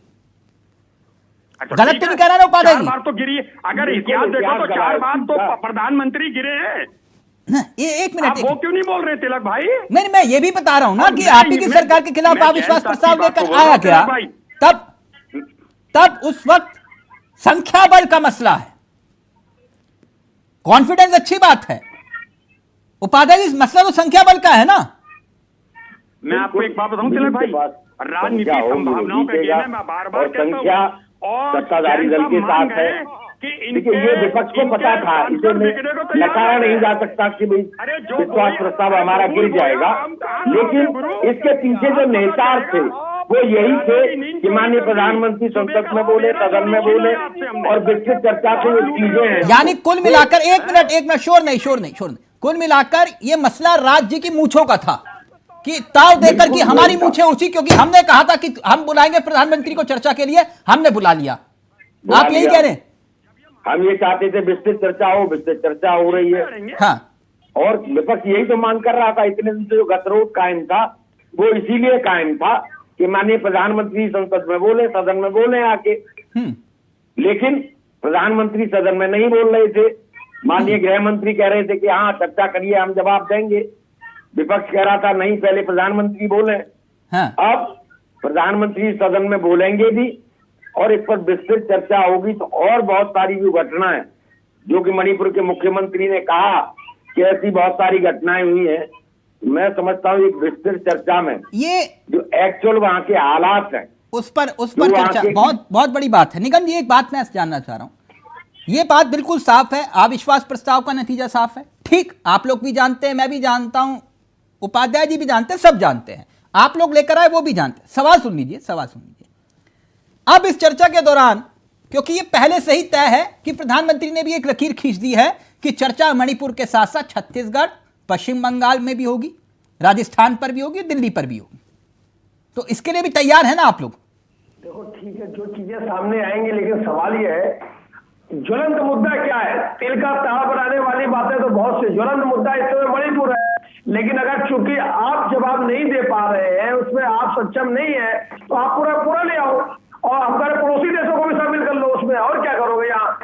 गलत तो नहीं कह रहा ना उपाध्याय जी? 4 बार तो गिरी। अगर इतिहास देखो तो 4 बार तो प्रधानमंत्री गिरे हैं। एक मिनट, आप वो क्यों नहीं बोल रहे तिलक भाई? नहीं, मैं ये भी बता रहा हूं ना कि आप ही की सरकार के खिलाफ अविश्वास प्रस्ताव लेकर आया क्या, तब उस वक्त संख्या बल का मसला है। कॉन्फिडेंस अच्छी बात है उपाध्याय जी, मसला तो संख्या बल का है ना। मैं आपको एक बात बताऊं तिलक भाई, राजनीतिक संख्या होगी वो संभावनाओं का जीतेगा, गेम है, मैं बार बार और कहता हूं। संख्या और सत्ताधारी दल के साथ है। देखिए ये विपक्ष को पता था, इसे नकारा नहीं जा सकता कि भाई विश्वास प्रस्ताव हमारा गिर जाएगा, लेकिन इसके पीछे जो नेता थे वो यही थे कि माननीय प्रधानमंत्री संसद में बोले, सदन में बोले, और विस्तृत चर्चा से ये चीजें हैं। यानी कुल मिलाकर एक मिनट शोर नहीं, कुल मिलाकर ये मसला राज्य की मूंछों का था कि ताव देकर कि हमारी मूंछें ऊंची, क्योंकि हमने कहा था कि हम बुलाएंगे प्रधानमंत्री को चर्चा के लिए, हमने बुला लिया। आप यही कह रहे हैं? हम ये चाहते थे विस्तृत चर्चा हो, विस्तृत चर्चा हो रही है। हाँ, और विपक्ष यही तो मांग कर रहा था। इतने दिन से जो गतिरोध कायम था वो इसीलिए कायम था कि माननीय प्रधानमंत्री संसद में बोले, सदन में बोले आके, लेकिन प्रधानमंत्री सदन में नहीं बोल रहे थे। माननीय गृह मंत्री कह रहे थे कि हाँ चर्चा करिए, हम जवाब देंगे। विपक्ष कह रहा था नहीं, पहले प्रधानमंत्री बोले। हाँ। अब प्रधानमंत्री सदन में बोलेंगे भी और इस पर विस्तृत चर्चा होगी, तो और बहुत सारी जो घटनाएं जो कि मणिपुर के मुख्यमंत्री ने कहा कि ऐसी बहुत सारी घटनाएं हुई हैं, मैं समझता हूँ एक विस्तृत चर्चा में ये जो एक्चुअल वहां के हालात हैं उस पर चर्चा बहुत बड़ी बात है। निगम जी, एक बात मैं जानना चाह रहा हूं, ये बात बिल्कुल साफ है, अविश्वास प्रस्ताव का नतीजा साफ है, ठीक, आप लोग भी जानते हैं, मैं भी जानता हूं, उपाध्याय जी भी जानते हैं, सब जानते हैं, आप लोग लेकर आए वो भी जानते हैं। सवाल सुन लीजिए। अब इस चर्चा के दौरान, क्योंकि ये पहले से ही तय है कि प्रधानमंत्री ने भी एक लकीर खींच दी है कि चर्चा मणिपुर के साथ साथ छत्तीसगढ़, पश्चिम बंगाल में भी होगी, राजस्थान पर भी होगी, दिल्ली पर भी होगी, तो इसके लिए भी तैयार है ना आप लोग? देखो ठीक है, जो चीजें सामने आएंगी, लेकिन सवाल यह है ज्वलंत मुद्दा क्या है? तिल का ताड़ बनाने वाली बातें तो बहुत से, ज्वलंत मुद्दा इस समय मणिपुर है, लेकिन अगर चूंकि आप जवाब नहीं दे पा रहे हैं, उसमें आप सक्षम नहीं है, तो आप पूरा ले आओ और हमारे पड़ोसी देशों को भी शामिल कर लो उसमें, और क्या करोगे यहाँ?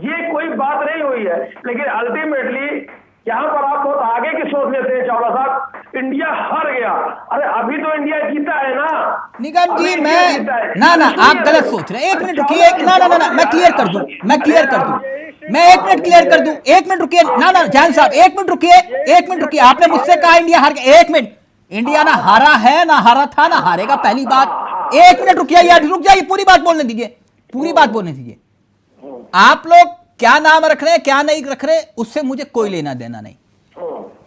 ये कोई बात नहीं हुई है, लेकिन अल्टीमेटली यहाँ पर आप बहुत आगे की सोच लेते हैं चावला साहब। इंडिया हार गया, अरे अभी तो इंडिया जीता है ना निगम जी। मैं ना आप गलत सोच रहे हैं। एक मिनट रुकिए, ना मैं क्लियर कर दूं, मैं 1 मिनट क्लियर कर दूं। 1 मिनट रुकिए, ना जैन साहब 1 मिनट रुकिए। आपने मुझसे कहा इंडिया हार गया। 1 मिनट, इंडिया ना हारा है, ना हारा था, ना हारेगा, पहली बात। 1 मिनट रुकिए यार, रुक जाइए, पूरी बात बोलने दीजिए। आप लोग क्या नाम रख रहे हैं, क्या नहीं रख रहे, उससे मुझे कोई लेना देना नहीं।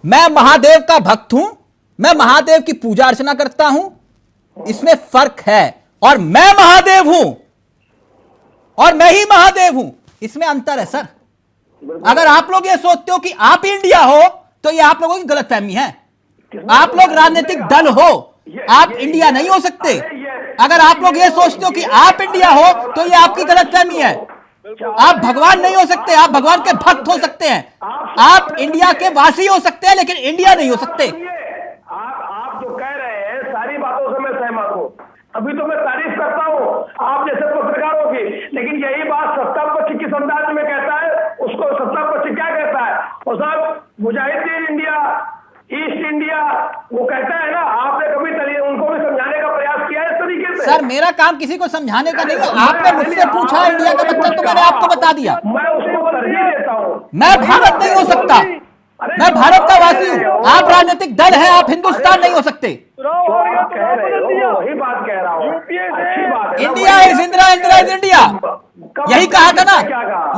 मैं महादेव का भक्त हूं, मैं महादेव की पूजा अर्चना करता हूं, इसमें फर्क है। और मैं महादेव हूं और मैं ही महादेव हूं, इसमें अंतर है सर। अगर आप लोग ये सोचते हो कि आप इंडिया हो, तो ये आप लोगों की गलतफहमी है। आप लोग राजनीतिक दल हो, आप इंडिया नहीं हो सकते। अगर आप लोग ये सोचते हो कि आप इंडिया हो, तो ये आपकी गलतफहमी है। आप भगवान नहीं हो सकते, आप भगवान के भक्त हो सकते हैं, आप इंडिया के वासी हो सकते हैं, लेकिन इंडिया नहीं हो सकते। आप जो कह रहे हैं सारी बातों से मैं सहमत हूँ, अभी तो मैं तारीफ करता हूँ आप जैसे पत्रकारों की, लेकिन यही बात सत्ता पक्ष किस अंदाज में कहता है, उसको सत्ता पक्ष क्या कहता है? और साहब मुजाहिदीन इंडिया, ईस्ट इंडिया, वो कहता है ना, आपने कभी उनको भी समझाने का प्रयास किया है इस तरीके से? सर मेरा काम किसी को समझाने का नहीं है, आपने मुझसे पूछा इंडिया का मतलब, तो मैंने आपको बता दिया। मैं उसको तरजीह देता हूँ। मैं भारत नहीं हो सकता, मैं भारत का वासी हूं। आप राजनीतिक दल हैं, आप हिंदुस्तान नहीं हो सकते। वही बात कह रहा हूँ, अच्छी बात है। India is Indira, Indira is India, यही कहा था ना,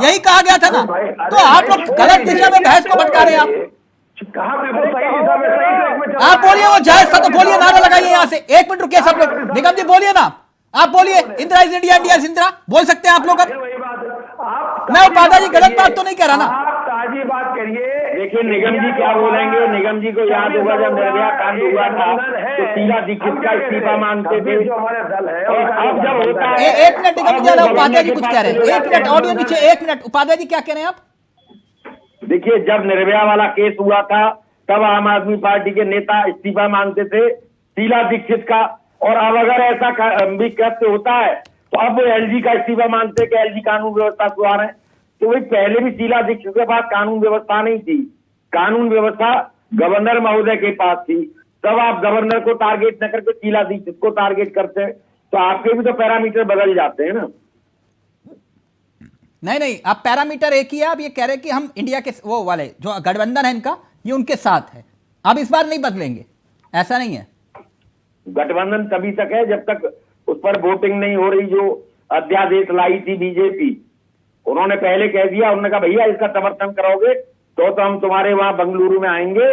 यही कहा गया था ना। तो आप लोग गलत दिशा में बहस को भटका रहे हैं। आप कहा बिल्कुल सही दिशा में, सही ट्रैक में चल रहा है। आप बोलिए, वो जायज था तो बोलिए, नारा लगाइए यहाँ से। 1 मिनट रुकिए सब लोग। निगम जी बोलिए ना, आप बोलिए, Indira is India, India is Indira, बोल सकते हैं आप लोग। अब मैं उपाध्याय जी गलत बात तो नहीं कह रहा ना। आप ताजी बात करिए। देखिए निगम जी क्या बोलेंगे, निगम जी को याद होगा जब निर्भया कांड हुआ था तो शीला दीक्षित का इस्तीफा मांगते थे, जो हमारे दल है, और अब जब होता है। 1 मिनट निगम जी, उपाध्याय जी कुछ कह रहे हैं। 1 मिनट ऑडियो नीचे, 1 मिनट उपाध्याय जी क्या कह रहे हैं आप? देखिए जब निर्भया वाला केस हुआ था तब आम आदमी पार्टी के नेता इस्तीफा मांगते थे शीला दीक्षित का, और अब अगर ऐसा भी कृत्य होता है तो अब वो एलजी का इस्तीफा मांगते कि एलजी कानून व्यवस्था सुधार है। तो वही पहले भी शीला दीक्षित के पास कानून व्यवस्था नहीं थी, कानून व्यवस्था गवर्नर महोदय के पास थी। तब आप गवर्नर को टारगेट न करके शीला दीक्षित को टारगेट करते हैं, तो आपके भी तो पैरामीटर बदल जाते हैं ना। नहीं, आप पैरामीटर एक ही है। आप ये कह रहे हैं कि हम इंडिया के वो वाले जो गठबंधन है इनका, ये उनके साथ है, अब इस बार नहीं बदलेंगे, ऐसा नहीं है। गठबंधन तभी तक है जब तक उस पर वोटिंग नहीं हो रही। जो अध्यादेश लाई थी बीजेपी, उन्होंने पहले कह दिया, उन्होंने कहा भैया इसका समर्थन करोगे तो हम तुम्हारे वहां बंगलुरु में आएंगे,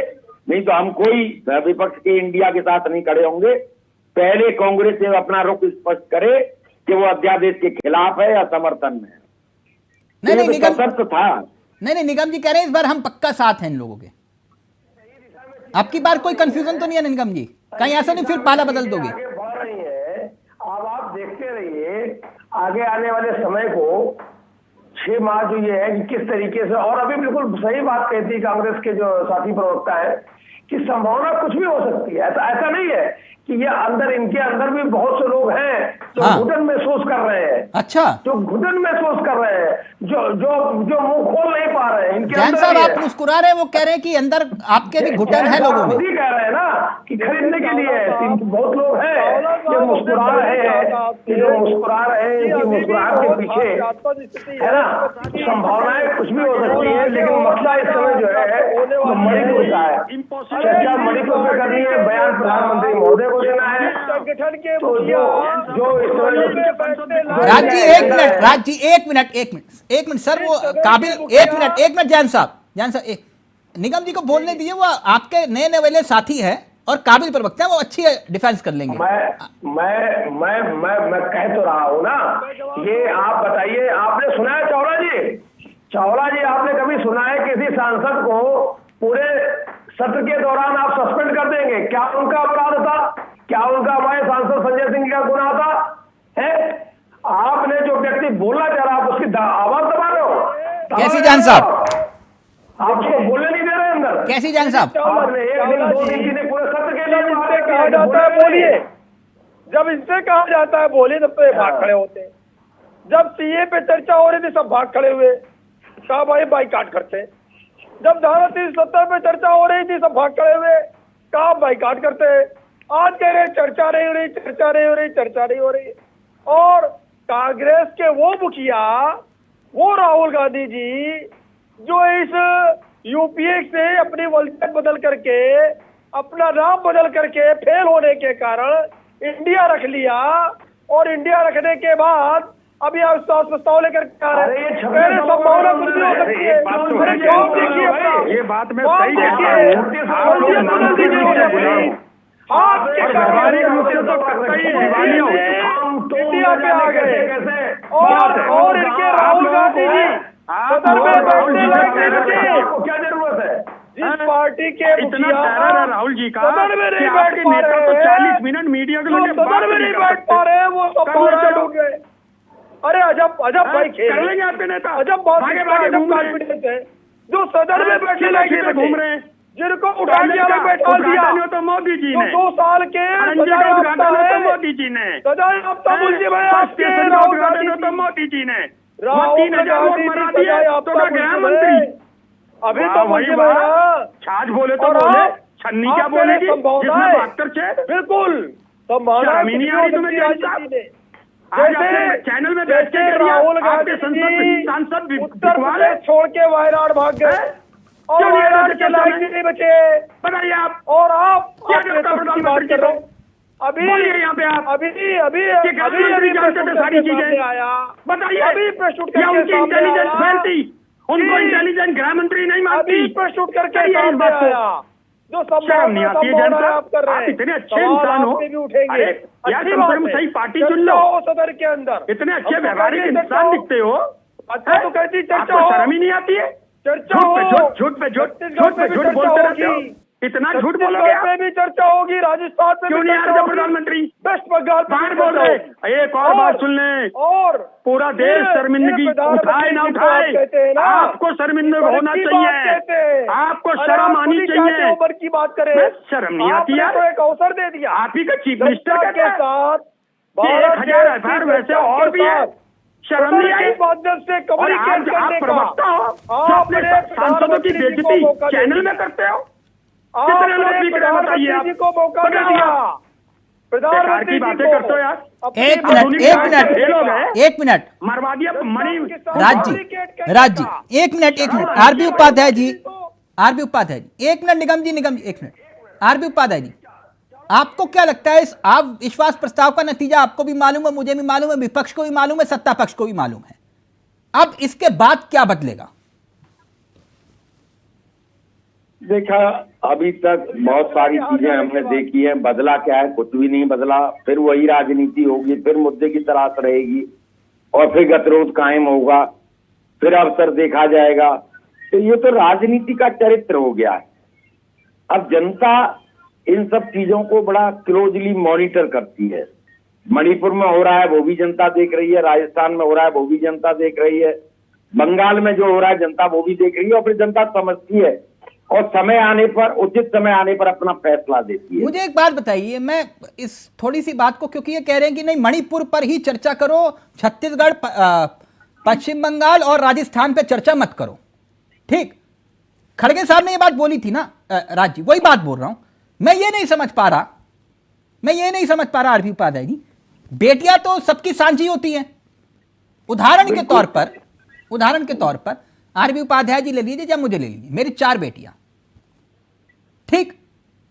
नहीं तो हम कोई विपक्ष के इंडिया के साथ नहीं खड़े होंगे। पहले कांग्रेस से अपना रुख स्पष्ट करे कि वो अध्यादेश के खिलाफ है या समर्थन में है। नहीं निगम सशक्त था। नहीं निगम जी कह रहे हैं इस बार हम पक्का साथ हैं इन लोगों के। आपकी बार कोई कंफ्यूजन तो नहीं है निगम जी? कहीं ऐसा नहीं फिर पाला बदल दोगे? आगे बढ़ रही है, अब आप देखते रहिए आगे आने वाले समय को। 6 माह जो ये है कि किस तरीके से, और अभी बिल्कुल सही बात कहती है कांग्रेस के जो साथी प्रवक्ता है कि संभावना कुछ भी हो सकती है। ऐसा नहीं है कि ये अंदर, इनके अंदर भी बहुत से लोग हैं जो घुटन महसूस कर रहे हैं। अच्छा, जो घुटन महसूस कर रहे हैं, जो मुंह खोल नहीं पा रहे हैं, इनके जैन अंदर साहब ही आप है। मुस्कुरा रहे हैं, वो कह रहे हैं कि अंदर आपके भी घुटन है लोगों में। खुद ही कह रहे हैं ना कि खरीदने के लिए बहुत लोग हैं जो मुस्कुरा रहे हैं, जो मुस्कुरा रहे हैं कि मुस्कुराहट के पीछे है ना संभावनाएं कुछ भी हो सकती है। लेकिन मसला इस समय जो है वो मणिपुर का है। चर्चा मणिपुर में करनी है, बयान प्रधानमंत्री महोदय को देना है। तो जो इस समय राज जी एक मिनट सर, वो काबिल एक मिनट जैन साहब निगम जी को बोलने दीजिए। वो आपके नए नवेले साथी है और काबिल प्रवक्ता है, वो अच्छी डिफेंस कर लेंगे। मैं कह तो रहा हूँ ना, ये आप बताइए, आपने सुना है चावला जी आपने कभी सुना है किसी सांसद को पूरे सत्र के दौरान आप सस्पेंड कर देंगे? क्या उनका अपराध था? क्या उनका हमारे सांसद संजय सिंह का गुनाह था? है आपने जो व्यक्ति बोलना चाह रहा, आप उसकी आवाज दबा रहे हो। कैसी जान साहब? आप उसको बोलने नहीं दे रहे अंदर। कैसी जान साहब? आपने 1 दिन 2 दिन की पूरे सत्र के लिए कहा जाता है बोलिए, जब इनसे कहा जाता है बोलिए तब तो ये भाग खड़े होते हैं। जब सीए पे चर्चा हो रही थी सब भाग खड़े हुए, कहा भाई बाइकाट करते। जब धारा 370 पे चर्चा हो रही थी सब भाग खड़े हुए, कहा बाइकाट करते। आज कह रहे चर्चा नहीं हो रही। और कांग्रेस के वो मुखिया, वो राहुल गांधी जी जो इस यूपीए से अपनी वलजत बदल करके, अपना नाम बदल करके फेल होने के कारण इंडिया रख लिया, और इंडिया रखने के बाद अभी अविश्वास प्रस्ताव लेकर आ रहे हैं। संभावना कुछ भी हो सकती है। ये बात मैं सही कहता हूँ। आपके व्यावहारिक रूप से तो इंडिया पे आ गए, और इनके राहुल गांधी जी सदन में बैठने लायक क्या जरूरत है? जिस पार्टी के इतना टेरर है राहुल जी का सदन में नहीं कि बैठ आपके पा नेता रहे तो हैं, 40 मिनट मीडिया के लिए सदन में नहीं बैठ पा रहे हैं, वो सब डूब गए। अरे अजब भाई खेल कर लेंगे आपके नेता, अजब बात भागे है, भागे अजब घूम रहे हैं। कॉन्फिडेंस है जो सदन में बैठने लायक घूम रहे हैं, जिनको उठा के अलग बैठा दिया तो मोदी जी ने 2 साल के मोदी जी ने सजाए याफ्ता मुलजिम है आपके तो मोदी जी ने राहुल गांधी गृह मंत्री अभी तो मुलजिम है ना। छाछ बोले तो बोले, छन्नी क्या बोलेगी जिसमें 72 छे? बिल्कुल संभावना शर्म ही नहीं आ रही तुम्हें जैन साहब? आज आपने चैनल में बैठ के राहुल आपके गांधी सांसद उत्तर प्रदेश छोड़ के वायनाड भाग गए, और वायनाड के लायक नहीं बचे। बताइए आप, और आप क्या करता बात कर रहे हो? अभी बोलिए यहाँ पे आप, अभी जानते थे सारी चीजें, आया, बताइए। अभी प्रश्न उठ या करके उनकी सामने इंटेलिजेंस आया, फेल थी, उनको इंटेलिजेंस गृह मंत्री नहीं मानती। अभी प्रश्न उठ करके करिए इस सामने बात को। आया जो शर्म नहीं आती है जैन आप कर साहब? रहे आप हैं। इतने अच्छे सवाल इंसान हो, आप पे भी उठेंगे। अरे यार अच्छी कम से बात कम है। सही पार्टी चुन चर्चा लो, हो सदन के अंदर, इतने अच्छे हम तो व्यवहारिक कहते इंसान चर्चा दिखते हो। अच्छा तो कहती चर्चा आपको हो, शर्म ही नहीं आती है? चर्चा झूठ पे हो, झूठ पे झूठ छत्तीसगढ़ पे भी झूठ चर्चा बोलते रहते हो। होगी। इतना झूठ छत्तीसगढ़ बोलोगे आप? पे भी चर्चा होगी, राजस्थान पे क्यों भी नहीं आ चर्चा रहे होगी, प्रधानमंत्री? वेस्ट बंगाल पे बाहर भी बोल चर्चा रहे, होगी। एक और बात सुन लें, और पूरा देश शर्मिंदगी उठाए ना उठाए, आपको शर्मिंदा होना चाहिए, आपको शर्म आनी चाहिए। ऊपर की बात करें, शर्म नहीं आती आपने यार? तो एक अवसर दे दिया आप ही का चीफ मिनिस्टर के साथ 1000 एफआईआर वैसे और भी है, शर्म नहीं आई? माध्यम से और कम्युनिकेट आज करने आप का प्रवक्ता हो जो अपने सांसदों की बेइज्जती चैनल में करते हो। कितने लोग भी करें बताइए आप? को मौका दे दिया, बेकार की बातें करते हो यार। एक मिनट मरवादिया मणि राज जी एक मिनट आरबी उपाध्याय जी एक मिनट निगम जी एक मिनट आरबी उपाध्याय जी आपको क्या लगता है इस अविश्वास प्रस्ताव का नतीजा? आपको भी मालूम है, मुझे भी मालूम है, विपक्ष को भी मालूम है, सत्ता पक्ष को भी मालूम है। अब इसके बाद क्या बदलेगा? देखा, अभी तक बहुत सारी चीजें हमने देखी हैं, बदला क्या है? कुछ भी नहीं बदला। फिर वही राजनीति होगी, फिर मुद्दे की तलाश रहेगी और फिर गतिरोध कायम होगा, फिर अवसर देखा जाएगा। तो ये तो राजनीति का चरित्र हो गया है। अब जनता इन सब चीजों को बड़ा क्लोजली मॉनिटर करती है। मणिपुर में हो रहा है वो भी जनता देख रही है, राजस्थान में हो रहा है वो भी जनता देख रही है, बंगाल में जो हो रहा है जनता वो भी देख रही है, और फिर जनता समझती है और समय आने पर, उचित समय आने पर अपना फैसला देती है। मुझे एक बात बताइए, मैं इस थोड़ी सी बात को, क्योंकि ये कह रहे हैं कि नहीं मणिपुर पर ही चर्चा करो, छत्तीसगढ़, पश्चिम बंगाल और राजस्थान पे चर्चा मत करो। ठीक, खड़गे साहब ने ये बात बोली थी ना राज जी, वही बात बोल रहा हूं। मैं ये नहीं समझ पा रहा आरपी उपाध्याय जी, बेटियां तो सबकी सांझी होती हैं। उदाहरण के तौर पर आरपी उपाध्याय जी ले लीजिए या मुझे ले लीजिए, मेरी 4 बेटियां, ठीक,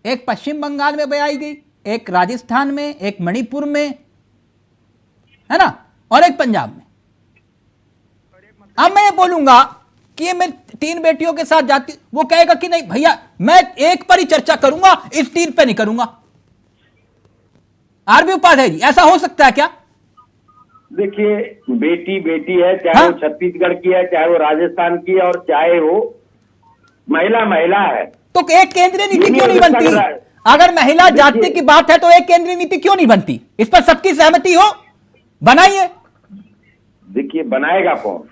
एक पश्चिम बंगाल में ब्याई गई, एक राजस्थान में, एक मणिपुर में, है ना, और एक पंजाब में। अब मैं ये बोलूंगा कि ये मैं 3 बेटियों के साथ जाती, वो कहेगा कि नहीं भैया मैं एक पर ही चर्चा करूंगा, इस 3 पे नहीं करूंगा। आरबी उपाध्याय जी, ऐसा हो सकता है क्या? देखिए, बेटी बेटी है, चाहे वो छत्तीसगढ़ की है, चाहे वो राजस्थान की है, और चाहे वो महिला महिला है। तो एक केंद्रीय नीति क्यों नहीं बनती? अगर महिला जाति की बात है तो एक केंद्रीय नीति क्यों नहीं बनती? इस पर सबकी सहमति हो, बनाइए। देखिए, बनाएगा कौन?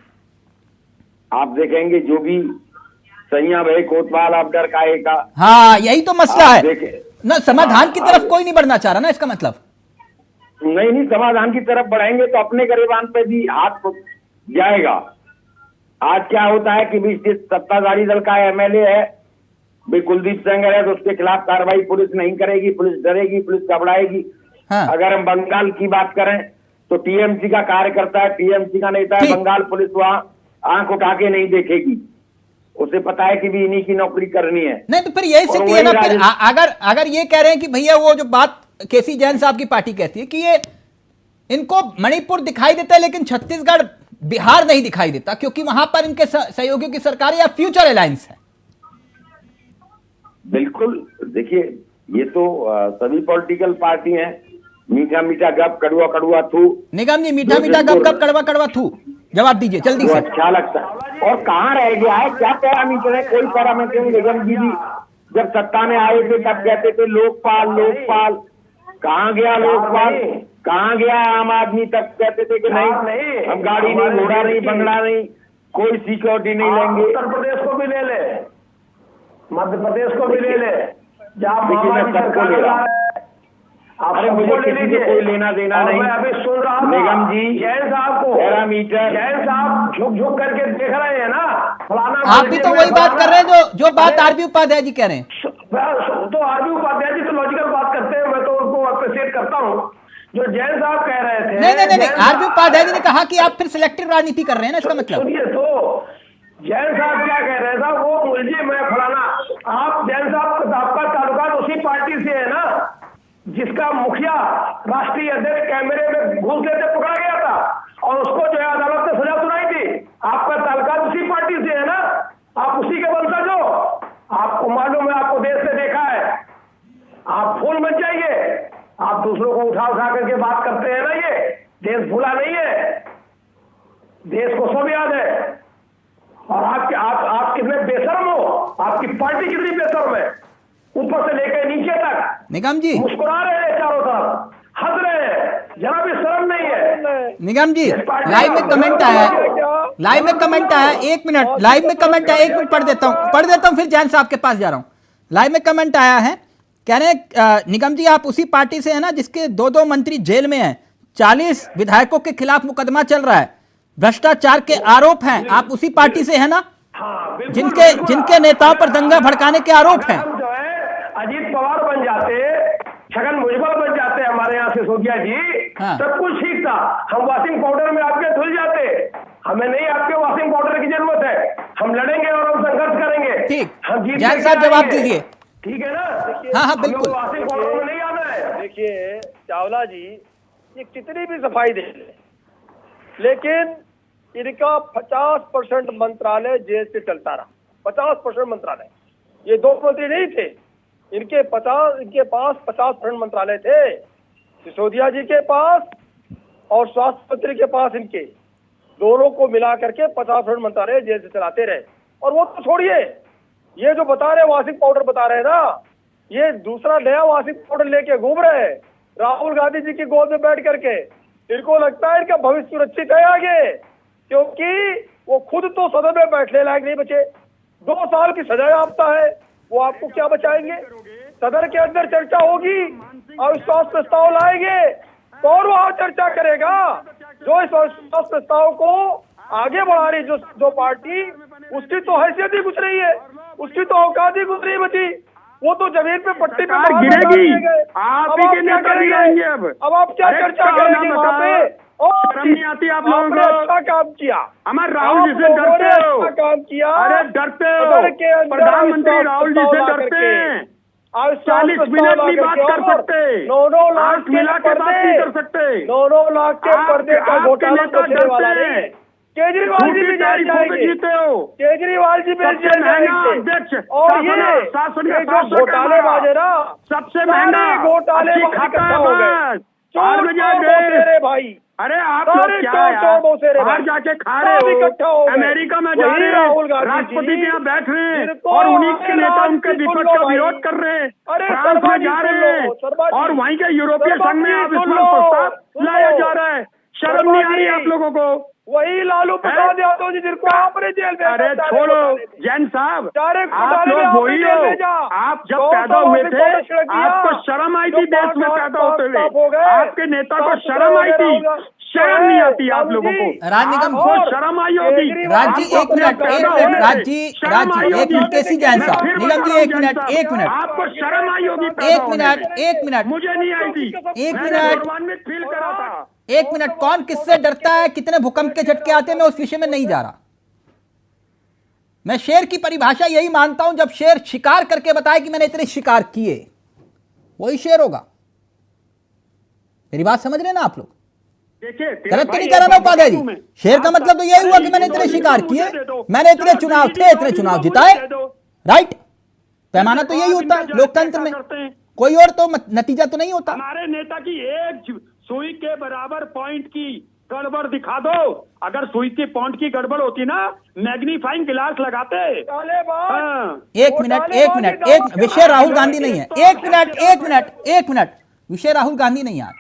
आप देखेंगे जो भी सैया भाई कोतवाल अब डर का। हाँ, यही तो मसला है ना, समाधान की तरफ कोई नहीं बढ़ना चाह रहा ना, इसका मतलब। नहीं, समाधान की तरफ बढ़ाएंगे तो अपने गरेबान पे भी हाथ जाएगा। आज क्या होता है कि सत्ताधारी दल का एमएलए है, भाई कुलदीप सेंगर है, तो उसके खिलाफ कार्रवाई पुलिस नहीं करेगी, पुलिस डरेगी, पुलिस घबराएगी। हाँ। अगर हम बंगाल की बात करें तो टीएमसी का कार्यकर्ता है, टीएमसी का नेता है, बंगाल पुलिस वहां आंख उठा के नहीं देखेगी, उसे पता है कि भी इन्हीं की नौकरी करनी है। नहीं तो फिर यही स्थिति है ना। फिर अगर ये कह रहे हैं कि भैया वो जो बात केसी जैन साहब की पार्टी कहती है कि ये इनको मणिपुर दिखाई देता है लेकिन छत्तीसगढ़, बिहार नहीं दिखाई देता, क्योंकि वहां पर इनके सहयोगियों की सरकार या फ्यूचर अलायंस है। बिल्कुल, देखिए ये तो सभी पॉलिटिकल पार्टी हैं, मीठा मीठा गप कड़वा कड़वा थू। निगम जी, मीठा मीठा गप गप कड़वा कड़वा थू, जवाब दीजिए जल्दी से। अच्छा लगता है। और कहाँ रह गया है, क्या पैरामीटर है? कोई पैरामीटर नहीं। निगम जी भी जब सत्ता में आए थे तब कहते थे लोकपाल लोकपाल, कहाँ गया लोकपाल? कहाँ गया आम आदमी? तब कहते थे कि नहीं हम गाड़ी नहीं, घोड़ा नहीं, बंगला नहीं, कोई सिक्योरिटी नहीं लेंगे। उत्तर प्रदेश को भी ले ले, मध्य प्रदेश को भी ले ले, जहाँ सबको ले रहा। अरे मुझे किसी से कोई लेना देना नहीं। मैं अभी सुन रहा था निगम जी, जैन साहब को, पैरामीटर, जैन साहब झुक झुक करके देख रहे हैं ना, फलाना। आप भी तो वही बात कर रहे हैं जो बात आरबी उपाध्याय जी कह रहे हैं। तो आरबी उपाध्याय जी तो लॉजिकल बात करते हैं, मैं तो उनको अप्रिशिएट करता हूँ। जो जैन साहब कह रहे थे, नहीं, आरबी उपाध्याय जी ने कहा कि आप फिर सिलेक्टिव राजनीति कर रहे हैं ना, इसका मतलब। सुनिए तो, जैन साहब क्या कह रहे थे, वो मुझे मैं फलाना, आप जैन साहब आपका ताल्लुकात उसी पार्टी से है ना जिसका मुखिया राष्ट्रीय अध्यक्ष कैमरे में घूस लेते पकड़ा गया था और उसको जो है अदालत ने सजा सुनाई थी। आपका ताल्लुकात उसी पार्टी से है ना, आप उसी के वंशज हो, आपको मालूम है, आपको देश ने देखा है। आप भूल मत जाइए, आप दूसरों को उठा उठा करके बात करते हैं ना, ये देश भूला नहीं है, देश को सब याद है। और आप कितने बेशर्म हो, आपकी पार्टी कितनी बेशर्म है, ऊपर से लेकर नीचे तक। निगम जी मुस्कुरा रहे हैं चारों तरफ, हंस रहे हैं, जरा भी शर्म नहीं है। निगम जी, लाइव में कमेंट आया है, एक मिनट, लाइव में कमेंट आया, 1 मिनट पढ़ देता हूं, फिर जैन साहब के पास जा रहा हूं। लाइव में कमेंट आया है, कह रहे हैं निगम जी आप उसी पार्टी से है ना जिसके 2 मंत्री जेल में हैं, 40 विधायकों के खिलाफ मुकदमा चल रहा है, भ्रष्टाचार के आरोप हैं, आप उसी पार्टी से है ना जिनके नेताओं पर दंगा भड़काने के आरोप हैं। अजीत पवार बन जाते, छगन भुजबल बन जाते हमारे यहाँ से सिसोदिया जी, सब कुछ ठीक था। हम वॉशिंग पाउडर में आपके धुल जाते, हमें नहीं आपके वॉशिंग पाउडर की जरूरत है, हम लड़ेंगे और हम संघर्ष करेंगे। ठीक, हम जीत जैन साहब जवाब दीजिए। ठीक है ना? हाँ बिल्कुल। वॉशिंग पाउडर में नहीं आना है। देखिए चावला जी, ये कितनी भी सफाई दे ले, लेकिन इनका 50% मंत्रालय जेल से चलता रहा। 50% मंत्रालय, ये दो मंत्री नहीं थे, इनके पास 50% मंत्रालय थे। सिसोदिया जी के पास और स्वास्थ्य मंत्री के पास, इनके दोनों को मिला करके 50% मंत्रालय जेल से चलाते रहे। और वो तो छोड़िए, ये जो बता रहे वाशिंग पाउडर बता रहे हैं ना, ये दूसरा नया वाशिंग पाउडर लेके घूम रहे हैं राहुल गांधी जी की गोद में बैठ करके। इनको लगता है इनका भविष्य सुरक्षित है आगे, क्योंकि वो खुद तो सदन में बैठने लायक नहीं बचे। 2 साल की सजा याफ्ता है, वो आपको क्या बचाएंगे? सदन के अंदर चर्चा होगी, अविश्वास प्रस्ताव लाएंगे, कौन वहां चर्चा करेगा? जो इस अविश्वास प्रस्ताव को आगे बढ़ा रही जो पार्टी, उसकी तो हैसियत ही कुछ नहीं है, उसकी तो औकात ही कुछ नहीं बची। वो तो जमीन पे पट्टी पे गिरेगी, आप ही के नेता गिरेंगे। अब आप क्या चर्चा करेंगे वहाँ पे? शर्म नहीं आती आप लोगों को? अच्छा काम किया, हमारे राहुल जी से डरते हो? अच्छा काम किया, अरे डरते हो? प्रधानमंत्री राहुल जी से डरते हैं। 40 मिनट की बात कर सकते, 9 लाख आंख मिला के बात नहीं कर सकते। 9 लाख के पर्दे का घोटाला नेता बचने वाला डरते नहीं। हैं। केजरीवाल जी भी जेल जाएंगे, जीते हो, केजरीवाल जी भी सबसे जेल महंगा जाएंगे। अध्यक्ष और ये शासन जो घोटालेबाज है ना, सबसे महंगा घोटालेबाज इकट्ठा हो गए। चोर बौसेरे भाई, अरे आप लोग क्या यार, बाहर जाके खा रहे हो, अमेरिका में जा रहे हो, राष्ट्रपति के यहाँ बैठ रहे हैं और उन्हीं के नेता उनके विपक्ष का विरोध कर रहे हैं, फ्रांस में जा रहे हैं और वहीं के यूरोपीय संघ में अविश्वास प्रस्ताव लाया जा रहा है। शर्म नहीं आ रही आप लोगों को? वही लालू प्रसाद यादव जी जिनको आपने जेल में, अरे छोड़ो जैन साहब, आप लोग वही हो। आप जब पैदा हुए थे आपको शर्म आई थी देश में पैदा होते हुए? आपके नेता को शर्म आई थी? शर्म नहीं आती आप लोगों को? राज निगम आपको शर्म आई होगी? राज जी एक मिनट, राज जी एक मिनट, केसी जैन साहब, निगम जी एक मिनट, आपको शर्म आई होगी? एक मिनट, मुझे नहीं आई थी, एक मैंने मिनट। गौरवान्वित फील करा था। एक मिनट, कौन किससे डरता है, कितने भूकंप के झटके आते हैं, मैं उस विषय में नहीं जा रहा। मैं शेर की परिभाषा यही मानता हूं, जब शेर शिकार करके बताए कि मैंने इतने शिकार किए, वही शेर होगा। मेरी बात समझ रहे ना आप लोग? देखिए गलत तो नहीं कह रहा ना उपाध्याय जी? शेर का मतलब तो यही हुआ कि मैंने इतने शिकार किए, मैंने इतने चुनाव थे, इतने चुनाव जिताए, राइट? पैमाना तो यही होता है लोकतंत्र में, कोई और तो नतीजा तो नहीं होता। हमारे नेता की एक सुई के बराबर पॉइंट की गड़बड़ दिखा दो। अगर सुई की पॉइंट की गड़बड़ होती ना, मैग्नीफाइंग गिलास लगाते। हाँ। एक मिनट, विषय राहुल गांधी नहीं है। एक मिनट, विषय राहुल गांधी नहीं यार।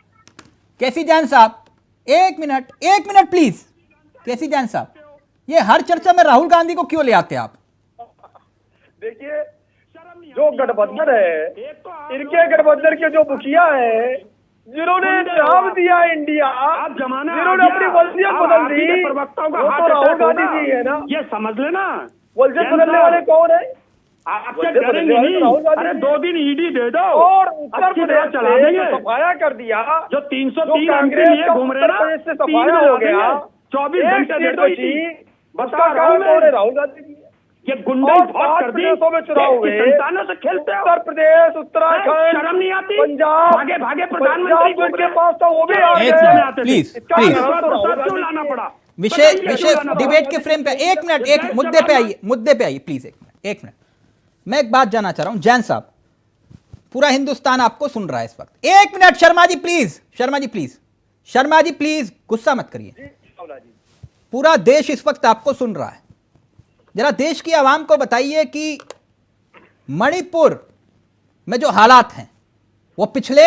केसी जैन साहब एक मिनट प्लीज। केसी जैन साहब, ये हर चर्चा में राहुल गांधी को क्यों ले आते आप? देखिए जो गठबंधन है, इनके गठबंधन के जो मुखिया है, जिन्होंने नाम दिया इंडिया, जिन्होंने अपनी वल्जियत बदल दी, वो तो राहुल गांधी जी है ना। ये समझ लेना, वल्जियत बदलने वाले कौन है? आपसे डरेंगे नहीं। अरे 2 दिन ईडी दे दो और उत्तर प्रदेश चला देंगे। सफाया कर दिया, जो 303 कांग्रेस लिए घूम रहे ना, से सफाया हो गया, 24 घंटे देर बची। बता रहा हूं मैं, राहुल गांधी जी ये गुंडा बहुत कर दी। में चुनाव हुए, संतानों से खेलते हो। उत्तर प्रदेश, उत्तराखंड, शर्म नहीं आती? पंजाब, भागे प्रधानमंत्री के पास था, वो भी एक मिनट प्लीज, क्यों लाना पड़ा? विषय डिबेट के फ्रेम पे एक मिनट, मुद्दे पे आइए प्लीज। एक मिनट, मैं एक बात जानना चाह रहा हूं जैन साहब, पूरा हिंदुस्तान आपको सुन रहा है इस वक्त। एक मिनट शर्मा जी प्लीज गुस्सा मत करिए। पूरा देश इस वक्त आपको सुन रहा है। जरा देश की आवाम को बताइए कि मणिपुर में जो हालात हैं वो पिछले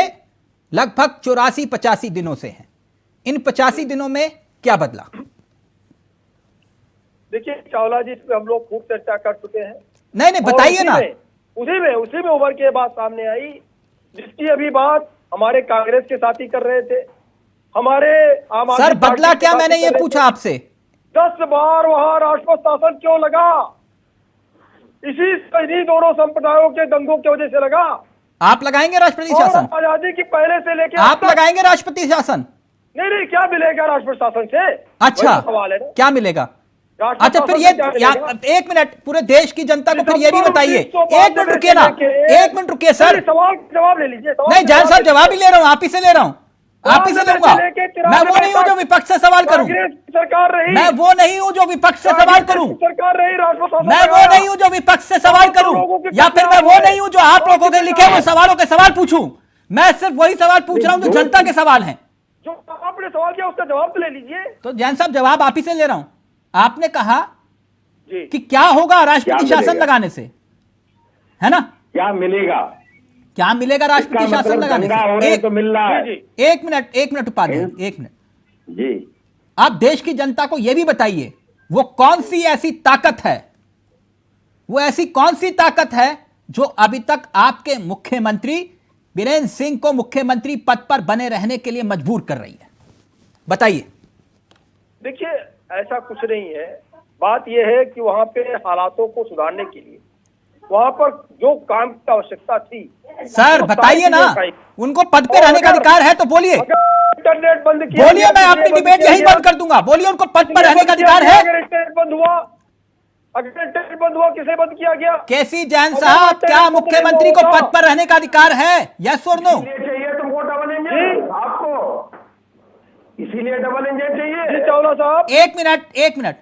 लगभग 84-85 दिनों से हैं। इन 85 दिनों में क्या बदला? देखिए चावला जी, इस पे हम लोग खूब चर्चा कर चुके हैं। नहीं बताइए ना। उसी में उभर के बात सामने आई, जिसकी अभी बात हमारे कांग्रेस के साथी कर रहे थे, हमारे आम आदमी सर बदला क्या, मैंने ये पूछा आपसे। 10 बार वहां राष्ट्रपति शासन क्यों लगा? इन्हीं दोनों संप्रदायों के दंगों की वजह से लगा। आप लगाएंगे राष्ट्रपति शासन? आजादी की पहले से लेकर आप लगाएंगे राष्ट्रपति शासन? नहीं, क्या मिलेगा राष्ट्रपति शासन से? अच्छा, सवाल है ना, क्या मिलेगा? अच्छा फिर ये एक मिनट, पूरे देश की जनता को फिर ये भी बताइए, एक मिनट रुकिए ना, एक मिनट रुकिए सर। सवाल जवाब ले लीजिए। नहीं जैन साहब, जवाब ही ले रहा हूं, आप ही से ले रहा हूं, आप ही से लूंगा। मैं वो नहीं हूं जो विपक्ष से सवाल करूं, सरकार रही, मैं वो नहीं हूं जो विपक्ष से सवाल करूं, सरकार रही, मैं वो नहीं हूं जो विपक्ष से सवाल करूं, या फिर मैं वो नहीं हूं जो आप लोगों के लिखे हुए सवालों के सवाल पूछूं। मैं सिर्फ वही सवाल पूछ रहा हूं जो जनता के सवाल हैं। जो आपने सवाल किया उसका जवाब तो ले लीजिए। तो जैन साहब जवाब आप ही से ले रहा हूं। आपने कहा जी कि क्या होगा राष्ट्रपति शासन लगाने से, है ना? क्या मिलेगा? क्या मिलेगा राष्ट्रपति इसका शासन मतलब लगाने दंगा हो रहे से? हैं तो मिल रहा है। एक मिनट उपाध्याय, एक मिनट। जी आप देश की जनता को यह भी बताइए, वो कौन सी ऐसी ताकत है, वो ऐसी कौन सी ताकत है जो अभी तक आपके मुख्यमंत्री बीरेंद्र सिंह को मुख्यमंत्री पद पर बने रहने के लिए मजबूर कर रही है? बताइए। देखिए ऐसा कुछ नहीं है, बात यह है कि वहां पे हालातों को सुधारने के लिए वहां पर जो काम की आवश्यकता थी, सर बताइए ना, उनको पद पे रहने का अधिकार है तो बोलिए, इंटरनेट बंद किया, बोलिए, मैं आपकी डिबेट यही बंद कर दूंगा। बोलिए, उनको पद पर रहने का अधिकार है। अगर इंटरनेट बंद हुआ, अगर इंटरनेट बंद हुआ, किसे बंद किया गया? केसी जैन साहब, क्या मुख्यमंत्री को पद पर रहने का अधिकार है? यस और नो? चाहिए तुमको डबल इंजन आपको, इसीलिए डबल इंजन चाहिए। जी चावला साहब, एक मिनट,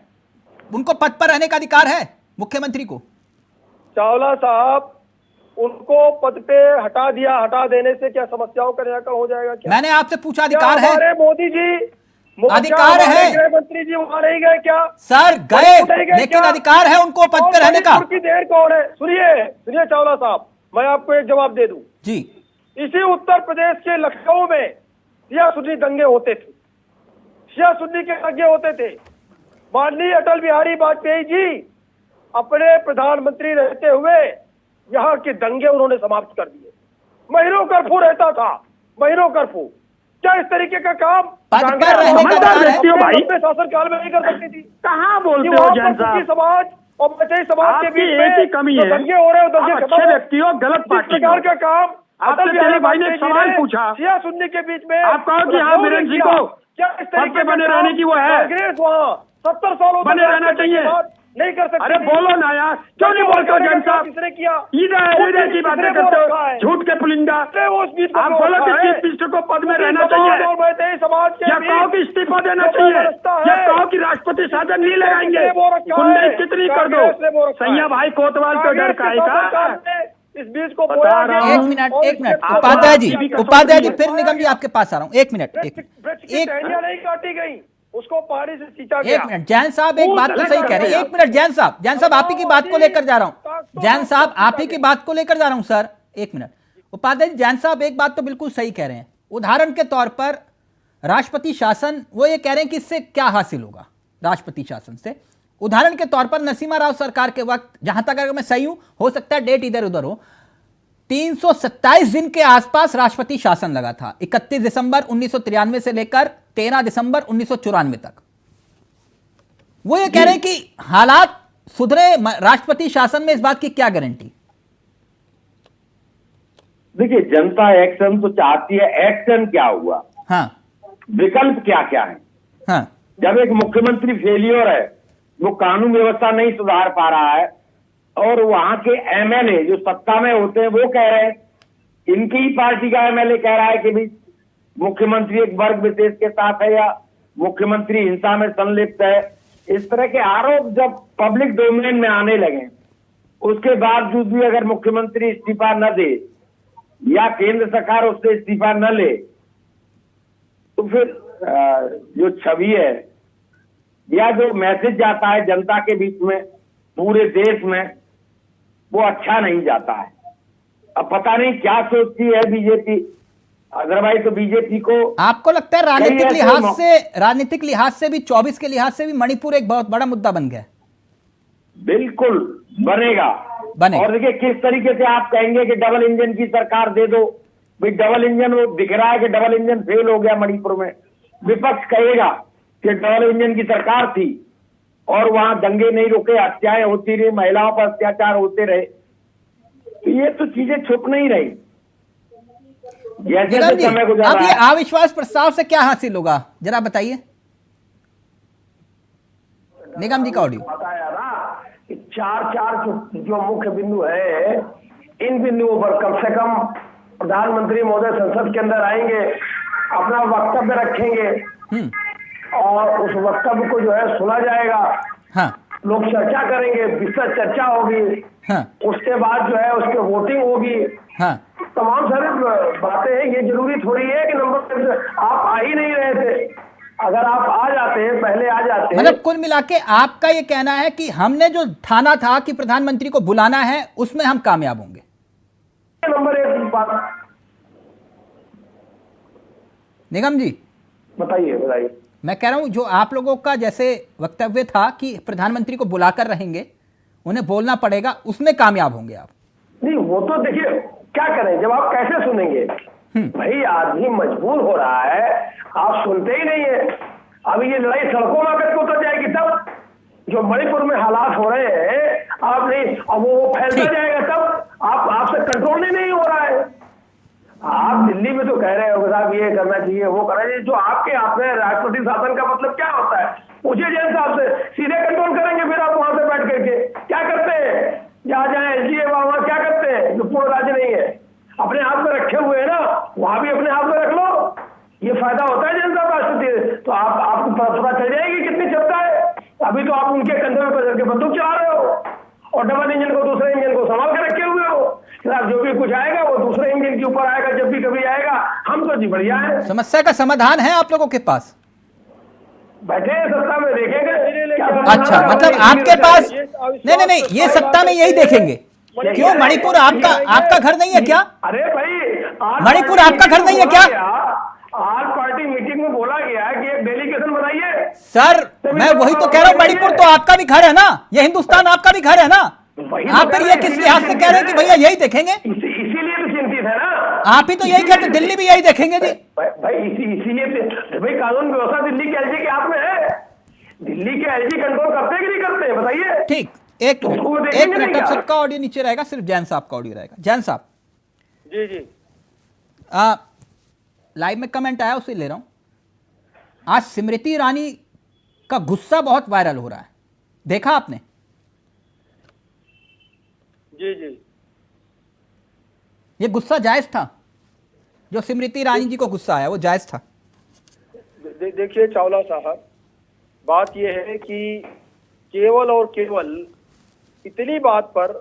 उनको पद पर रहने का अधिकार है मुख्यमंत्री को? चावला साहब, उनको पद पे हटा दिया, हटा देने से क्या समस्याओं का निराकरण हो जाएगा क्या? मैंने आपसे पूछा, अधिकार है? हमारे मोदी जी, अधिकार है। गृह मंत्री जी वहां नहीं गए क्या? सर गए, लेकिन अधिकार है उनको पद पर रहने का। की देर कौन है? सुनिए चावला साहब, मैं आपको एक जवाब दे दूं। जी, इसी उत्तर प्रदेश के लखनऊ में शिया सुन्नी दंगे होते थे, शिया सुन्नी के दंगे होते थे। माननीय अटल बिहारी वाजपेयी जी अपने प्रधानमंत्री रहते हुए यहाँ के दंगे उन्होंने समाप्त कर दिए। महीनों कर्फ्यू रहता था, महीनों कर्फ्यू। क्या इस तरीके का काम पद पर रहने का अधिकार है? भाई अपने शासनकाल में नहीं कर सकती थी? कहाँ बोलते हो जैन साहब? समाज और मछली समाज के बीच एक ही कमी है, दंगे हो रहे हो, दंगे अच्छे व्यक्ति हो, गलत पार्टी प्रकार का काम आपसे तेरे भाई ने एक सवाल पूछा, शिया सुन्नी के बीच में आप कहो कि हाँ बीरेंद्र सिंह को क्या इस तरीके बने रहने की वो है, कांग्रेस वहाँ 70 सालों बने रहना चाहिए, नहीं कर सकते? अरे बोलो ना यार, क्यों नहीं बोलते हो जैन साहब? किसने किया? ईद की बातें करते हो, झूठ के पुलिंदा। आप बोलो कि चीफ मिनिस्टर को पद में रहना चाहिए, समाज के या कहो कि इस्तीफा देना चाहिए, या कहो कि राष्ट्रपति शासन नहीं लगाएंगे, गुंडाई कितनी कर दो। सैया भाई कोतवाल तो डर का इस बीच को एक मिनट उपाध्याय जी, फिर निगम जी आपके पास आ रहा हूँ। एक मिनट नहीं काटी गई, उसको पानी से सींचा गया। एक मिनट, जैन साहब एक बात तो सही कह रहे हैं। एक मिनट जैन साहब आप ही की बात को लेकर जा रहा हूं। जैन साहब आप ही की बात को लेकर जा रहा हूं सर। एक मिनट उपाध्याय जी, जैन साहब एक बात तो बिल्कुल सही कह रहे हैं। उदाहरण के तौर पर राष्ट्रपति शासन, वो ये कह रहे हैं कि इससे क्या हासिल होगा राष्ट्रपति शासन से। उदाहरण के तौर पर नरसिम्हा राव सरकार के वक्त, जहां तक अगर मैं सही हूं, हो सकता है डेट इधर उधर हो, 327 दिन के आसपास राष्ट्रपति शासन लगा था, 31 दिसंबर 1993 से लेकर 13 दिसंबर 1994 तक। वो ये कह रहे हैं कि हालात सुधरे राष्ट्रपति शासन में, इस बात की क्या गारंटी? देखिए, जनता एक्शन तो चाहती है, एक्शन क्या हुआ? हाँ, विकल्प क्या क्या है? हाँ, जब एक मुख्यमंत्री फेलियर है, वो कानून व्यवस्था नहीं सुधार पा रहा है, और वहां के एमएलए जो सत्ता में होते हैं वो कह रहे हैं, इनकी ही पार्टी का एमएलए कह रहा है कि भाई मुख्यमंत्री एक वर्ग विशेष के साथ है, या मुख्यमंत्री हिंसा में संलिप्त है। इस तरह के आरोप जब पब्लिक डोमेन में आने लगे, उसके बावजूद भी अगर मुख्यमंत्री इस्तीफा न दे या केंद्र सरकार उससे इस्तीफा न ले, तो फिर जो छवि है या जो मैसेज जाता है जनता के बीच में पूरे देश में, वो अच्छा नहीं जाता है। अब पता नहीं क्या सोचती है बीजेपी, अदरवाइज तो बीजेपी को, आपको लगता है राजनीतिक लिहाज से भी 24 के लिहाज से भी मणिपुर एक बहुत बड़ा मुद्दा बन गया? बिल्कुल बनेगा। और देखिए किस तरीके से आप कहेंगे कि डबल इंजन की सरकार दे दो, भाई डबल इंजन, वो दिख रहा है कि डबल इंजन फेल हो गया मणिपुर में। विपक्ष कहेगा कि डबल इंजन की सरकार थी और वहां दंगे नहीं रुके, हत्याएं होती रही, महिलाओं पर अत्याचार होते रहे, तो ये तो चीजें छुप नहीं रही। जैसे समय गुजर रहा है, अविश्वास प्रस्ताव से क्या हासिल होगा, जरा बताइए। निगम जी का ऑडियो। बताया ना कि चार जो मुख्य बिंदु है, इन बिंदुओं पर कम से कम प्रधानमंत्री महोदय संसद के अंदर आएंगे, अपना वक्तव्य रखेंगे और उस वक्तव्य को जो है सुना जाएगा। हाँ, लोग चर्चा करेंगे, विस्तृत चर्चा होगी। हाँ, उसके बाद जो है उसके वोटिंग होगी। हाँ, तमाम सारी बातें हैं। ये जरूरी थोड़ी है कि नंबर आप आ ही नहीं रहे थे, अगर आप आ जाते, पहले आ जाते। मतलब कुल मिला के आपका ये कहना है कि हमने जो ठाना था कि प्रधानमंत्री को बुलाना है, उसमें हम कामयाब होंगे। नंबर एक बात निगम जी बताइए। मैं कह रहा हूं जो आप लोगों का जैसे वक्तव्य था कि प्रधानमंत्री को बुलाकर रहेंगे, उन्हें बोलना पड़ेगा, उसमें कामयाब होंगे आप। नहीं, वो तो देखिए क्या करें, जब आप कैसे सुनेंगे भाई, आदमी मजबूर हो रहा है, आप सुनते ही नहीं है। अब ये लड़ाई सड़कों में अगर उतर जाएगी तब, जो मणिपुर में हालात हो रहे हैं, आप नहीं, अब वो फैलता जाएगा तब, आपसे कंट्रोल नहीं हो रहा है। आप दिल्ली में तो कह रहे हो साहब ये करना चाहिए, वो करना चाहिए, जो आपके हाथ में राष्ट्रपति शासन का मतलब क्या होता है? पूछिए जैन साहब से, सीधे कंट्रोल करेंगे फिर आप वहां से बैठ करके क्या करते हैं? जहाँ जहाँ एसडीए वहां क्या करते हैं जो पूर्ण राज्य नहीं है, अपने हाथ में रखे हुए है ना, वहां भी अपने हाथ में रख लो। ये फायदा होता है जैन साहब राष्ट्रपति, तो आपको पता चल जाएगी कितनी क्षमता है। अभी तो आप उनके कंधे में पकड़ के बंदूक चला रहे हो और डबल इंजन को, दूसरे इंजन को संभाल के रखे हुए हो। जो भी कुछ आएगा वो दूसरे इंजन के ऊपर आएगा, जब भी कभी आएगा। हम तो जी बढ़िया है। समस्या का समाधान है आप लोगों के पास? बैठे सत्ता में देखेंगे। अच्छा, मतलब आपके पास नहीं, ये सत्ता में यही देखेंगे। क्यों, मणिपुर आपका घर नहीं है क्या? अरे भाई, मणिपुर आपका घर नहीं है क्या? आज पार्टी मीटिंग में बोला गया कि एक डेलीगेशन बनाइए। सर मैं वही तो कह रहा हूँ, मणिपुर तो आपका भी घर है ना, ये हिंदुस्तान आपका भी घर है ना। आप फिर ये किस लिहाज से कह रहे हैं कि भैया यही देखेंगे? इसीलिए तो चिंतित है ना। आप ही तो यही कहते, दिल्ली भी यही देखेंगे जी। भाई इसीलिए भाई कानून व्यवस्था दिल्ली के एलजी के हाथ में है। दिल्ली के एलजी कंट्रोल करते हैं कि नहीं करते, बताइए। ठीक, एक मिनट, अब सबका ऑडियो नीचे रहेगा, सिर्फ जैन साहब का ऑडियो रहेगा। जैन साहब जी लाइव में कमेंट आया, उसे ले रहा हूं। आज स्मृति ईरानी का गुस्सा बहुत वायरल हो रहा है, देखा आपने? जी ये गुस्सा जायज था? जो स्मृति ईरानी जी को गुस्सा आया वो जायज था? देखिए चावला साहब, बात यह है कि केवल और केवल इतनी बात पर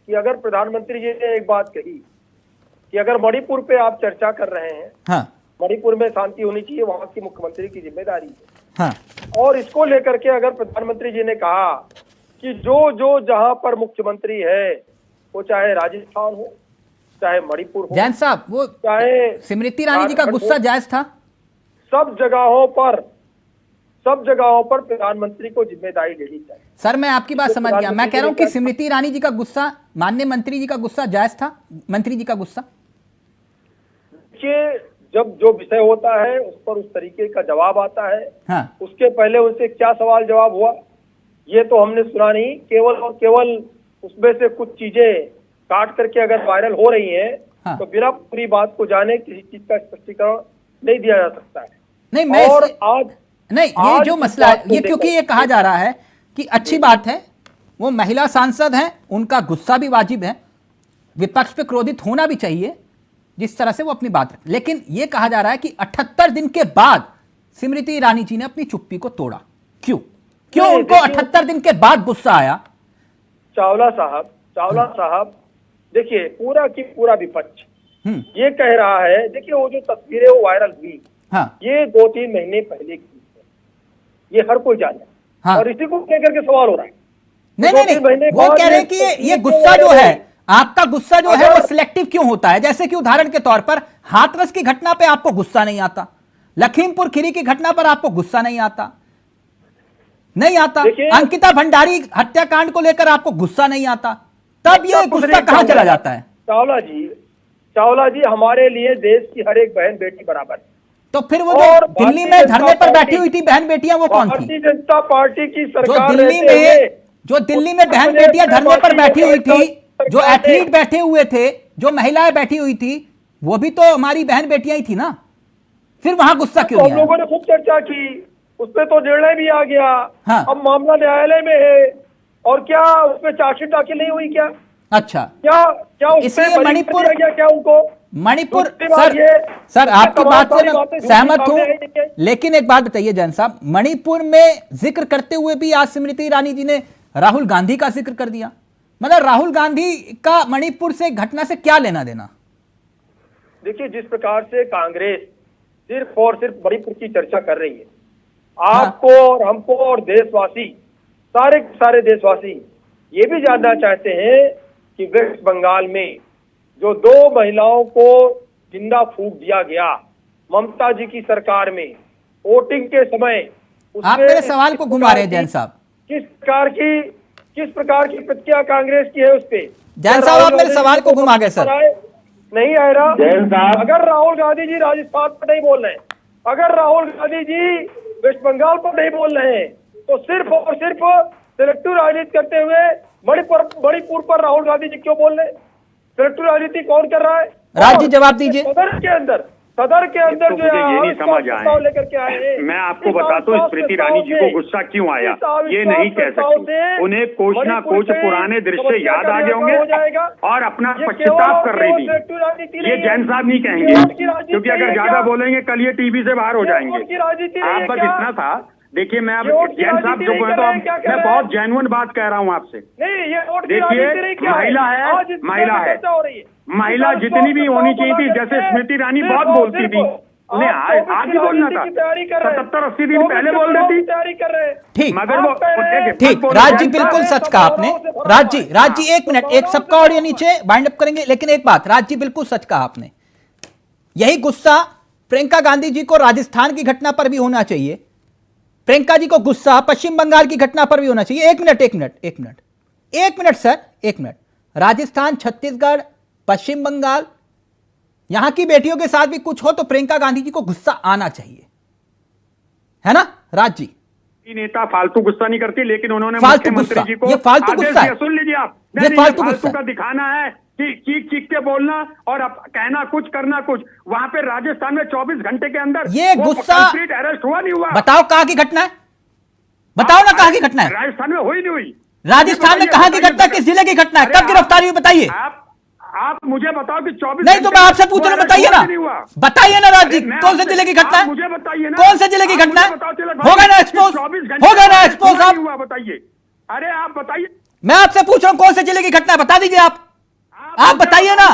कि अगर प्रधानमंत्री जी ने एक बात कही कि अगर मणिपुर पे आप चर्चा कर रहे हैं, हाँ, मणिपुर में शांति होनी चाहिए, वहां की मुख्यमंत्री की जिम्मेदारी है। हाँ, और इसको लेकर के अगर प्रधानमंत्री जी ने कहा कि जो जहां पर मुख्यमंत्री है, वो चाहे राजस्थान हो, चाहे मणिपुर हो, जैन साहब, वो चाहे स्मृति ईरानी जी का गुस्सा जायज था? सब जगहों पर प्रधानमंत्री को जिम्मेदारी लेनी चाहिए। सर मैं आपकी बात समझ गया, मैं कह रहा हूं कि स्मृति ईरानी जी का गुस्सा, माननीय मंत्री जी का गुस्सा जायज था? मंत्री जी का गुस्सा, देखिए जब जो विषय होता है उस पर उस तरीके का जवाब आता है। हाँ, उसके पहले उनसे क्या सवाल जवाब हुआ ये तो हमने सुना नहीं। केवल और केवल उसमें से कुछ चीजें काट करके अगर वायरल हो रही हैं, हाँ, तो बिना पूरी बात को जाने किसी चीज का स्पष्टीकरण नहीं दिया जा सकता है। नहीं मैं और आज नहीं, ये जो मसला है, ये क्योंकि ये कहा जा रहा है कि अच्छी बात है, वो महिला सांसद हैं, उनका गुस्सा भी वाजिब है, विपक्ष पे क्रोधित होना भी चाहिए जिस तरह से वो अपनी बात रखें। लेकिन ये कहा जा रहा है कि 78 दिन के बाद स्मृति ईरानी जी ने अपनी चुप्पी को तोड़ा। क्यों उनको 78 दिन के बाद गुस्सा आया? चावला साहब देखिए, पूरा की पूरा विपक्ष ये कह रहा है, देखिए वो जो तस्वीरें वो वायरल हुई, हाँ, ये 2-3 महीने पहले की है, ये हर कोई जाने। हाँ, और इसी को लेकर के सवाल हो रहा है। नहीं, वो कह रहे हैं कि ये गुस्सा जो है, आपका गुस्सा जो है वो सिलेक्टिव क्यों होता है? जैसे कि उदाहरण के तौर पर हाथरस की घटना पे आपको गुस्सा नहीं आता, लखीमपुर खीरी की घटना पर आपको गुस्सा नहीं आता, अंकिता भंडारी हत्याकांड को लेकर आपको गुस्सा नहीं आता, तब ये गुस्सा कहां चला जाता है? चावला जी हमारे लिए देश की हर एक बहन बेटी बराबर है। तो फिर वो जो दिल्ली में धरने पर बैठी हुई थी बहन बेटियां, वो कौन थी? भारतीय जनता पार्टी की सरकार जो दिल्ली में बहन बेटियां धरने पर बैठी हुई थी, जो एथलीट बैठे हुए थे, जो महिलाएं बैठी हुई थी, वो भी तो हमारी बहन बेटियां ही थी ना। फिर वहां गुस्सा क्यों? हम लोगों ने खूब चर्चा की, उसपे तो निर्णय भी आ गया। हाँ। अब मामला न्यायालय में है और क्या उसपे चार्जशीट दाखिल नहीं हुई क्या? अच्छा, क्या क्या उसपे इसलिए बरी कर मणिपुर- दिया गया क्या उनको? मणिपुर दूसरी बात सर, ये- सर आपकी बात से मैं बातें सहमत सामने हूं, आई नहीं है। लेकिन एक बात बताइए जैन साहब, मणिपुर में जिक्र करते हुए भी आज स्मृति ईरानी जी ने राहुल गांधी का जिक्र कर दिया। मतलब राहुल गांधी का मणिपुर से घटना से क्या लेना देना? देखिए, जिस प्रकार से कांग्रेस सिर्फ और सिर्फ मणिपुर की चर्चा कर रही है, आपको और हमको और देशवासी, सारे सारे देशवासी ये भी जानना चाहते हैं कि वेस्ट बंगाल में जो 2 महिलाओं को जिंदा फूंक दिया गया ममता जी की सरकार में वोटिंग के समय, आप मेरे सवाल को घुमा रहे हैं जैन साहब। किस प्रकार की प्रतिक्रिया कांग्रेस की है उस पे? जैन साहब आप मेरे सवाल को घुमा गए सर। नहीं आ रहा। जैन साहब। अगर राहुल गांधी जी राजस्थान पर नहीं बोल रहे हैं, अगर राहुल गांधी जी वेस्ट बंगाल पर नहीं बोल रहे हैं, तो सिर्फ और सिर्फ सिलेक्टिव राजनीति करते हुए मणिपुर पर राहुल गांधी जी क्यों बोल रहे हैं? सिलेक्टिव राजनीति कौन कर रहा है? राज जी जवाब दीजिए। सदन के अंदर जो मुझे ये नहीं समझ आया, लेकर के आए हैं, मैं आपको बताता हूँ स्मृति ईरानी जी को गुस्सा क्यों आया, ये नहीं कह सकती। उन्हें कुछ ना कुछ पुराने दृश्य याद आ गए होंगे और अपना पश्चाताप कर रही थी। ये जैन साहब नहीं कहेंगे, क्योंकि अगर ज्यादा बोलेंगे कल ये टीवी से बाहर हो जाएंगे। आप बस इतना था। देखिए, मैं अब जैन साहब जो बोले तो अब मैं बहुत जेन्युइन बात कह रहा हूँ आपसे। देखिए, महिला है, महिला जितनी भी होनी चाहिए थी, जैसे स्मृति ईरानी बहुत बोलती थी, उन्हें आज ही बोलना था, 70-80 दिन पहले बोल देती। ठीक, मगर वो ठीक, राज जी बिल्कुल सच कहा आपने। राज जी एक मिनट, एक सबका ऑडियो नीचे वाइंड अप करेंगे, लेकिन एक बात, राज जी बिल्कुल सच कहा आपने। यही गुस्सा प्रियंका गांधी जी को राजस्थान की घटना पर भी होना चाहिए, प्रियंका जी को गुस्सा पश्चिम बंगाल की घटना पर भी होना चाहिए। एक मिनट सर, एक मिनट। राजस्थान, छत्तीसगढ़, पश्चिम बंगाल, यहां की बेटियों के साथ भी कुछ हो तो प्रियंका गांधी जी को गुस्सा आना चाहिए, है ना राज जी? नेता फालतू गुस्सा नहीं करती, लेकिन उन्होंने फालतू मुख्यमंत्री गुस्सा, जी को ये फालतू आदेश गुस्सा है। दिया। सुन लीजिए आप, ये फालतू गुस्सा का दिखाना है कि चीख के बोलना और अब कहना कुछ करना कुछ। वहां पे राजस्थान में 24 घंटे के अंदर ये गुस्सा अरेस्ट हुआ नहीं हुआ? बताओ कहाँ की घटना है, बताओ ना कहाँ की घटना है? राजस्थान में हुई नहीं हुई। राजस्थान में कहाँ की घटना, किस जिले की घटना है, कब गिरफ्तारी हुई बताइए? आप मुझे बताओ कि 24 नहीं तो मैं आपसे पूछ रहा हूं, बताइए ना, बताइए ना राज जी, कौन से जिले की घटना है? मुझे बताइए ना, कौन से जिले की घटना है? होगा ना एक्सपोज, होगा ना एक्सपोज आप? बताइए, अरे आप बताइए। मैं आपसे पूछ रहा हूं कौन से जिले की घटना है, बता दीजिए आप बताइए ना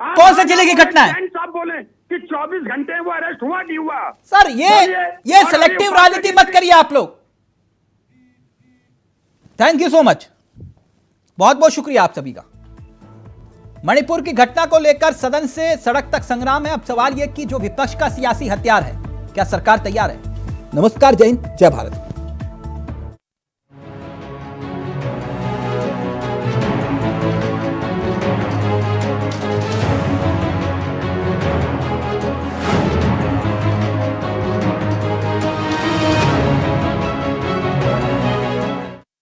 कौन से जिले की घटना है? साहब बोले कि 24 घंटे वो अरेस्ट हुआ नहीं हुआ। सर ये सिलेक्टिव राजनीति मत करिए आप लोग। थैंक यू सो मच, बहुत बहुत शुक्रिया आप सभी का। मणिपुर की घटना को लेकर सदन से सड़क तक संग्राम है। अब सवाल यह कि जो विपक्ष का सियासी हथियार है, क्या सरकार तैयार है? नमस्कार, जय हिंद, जय भारत।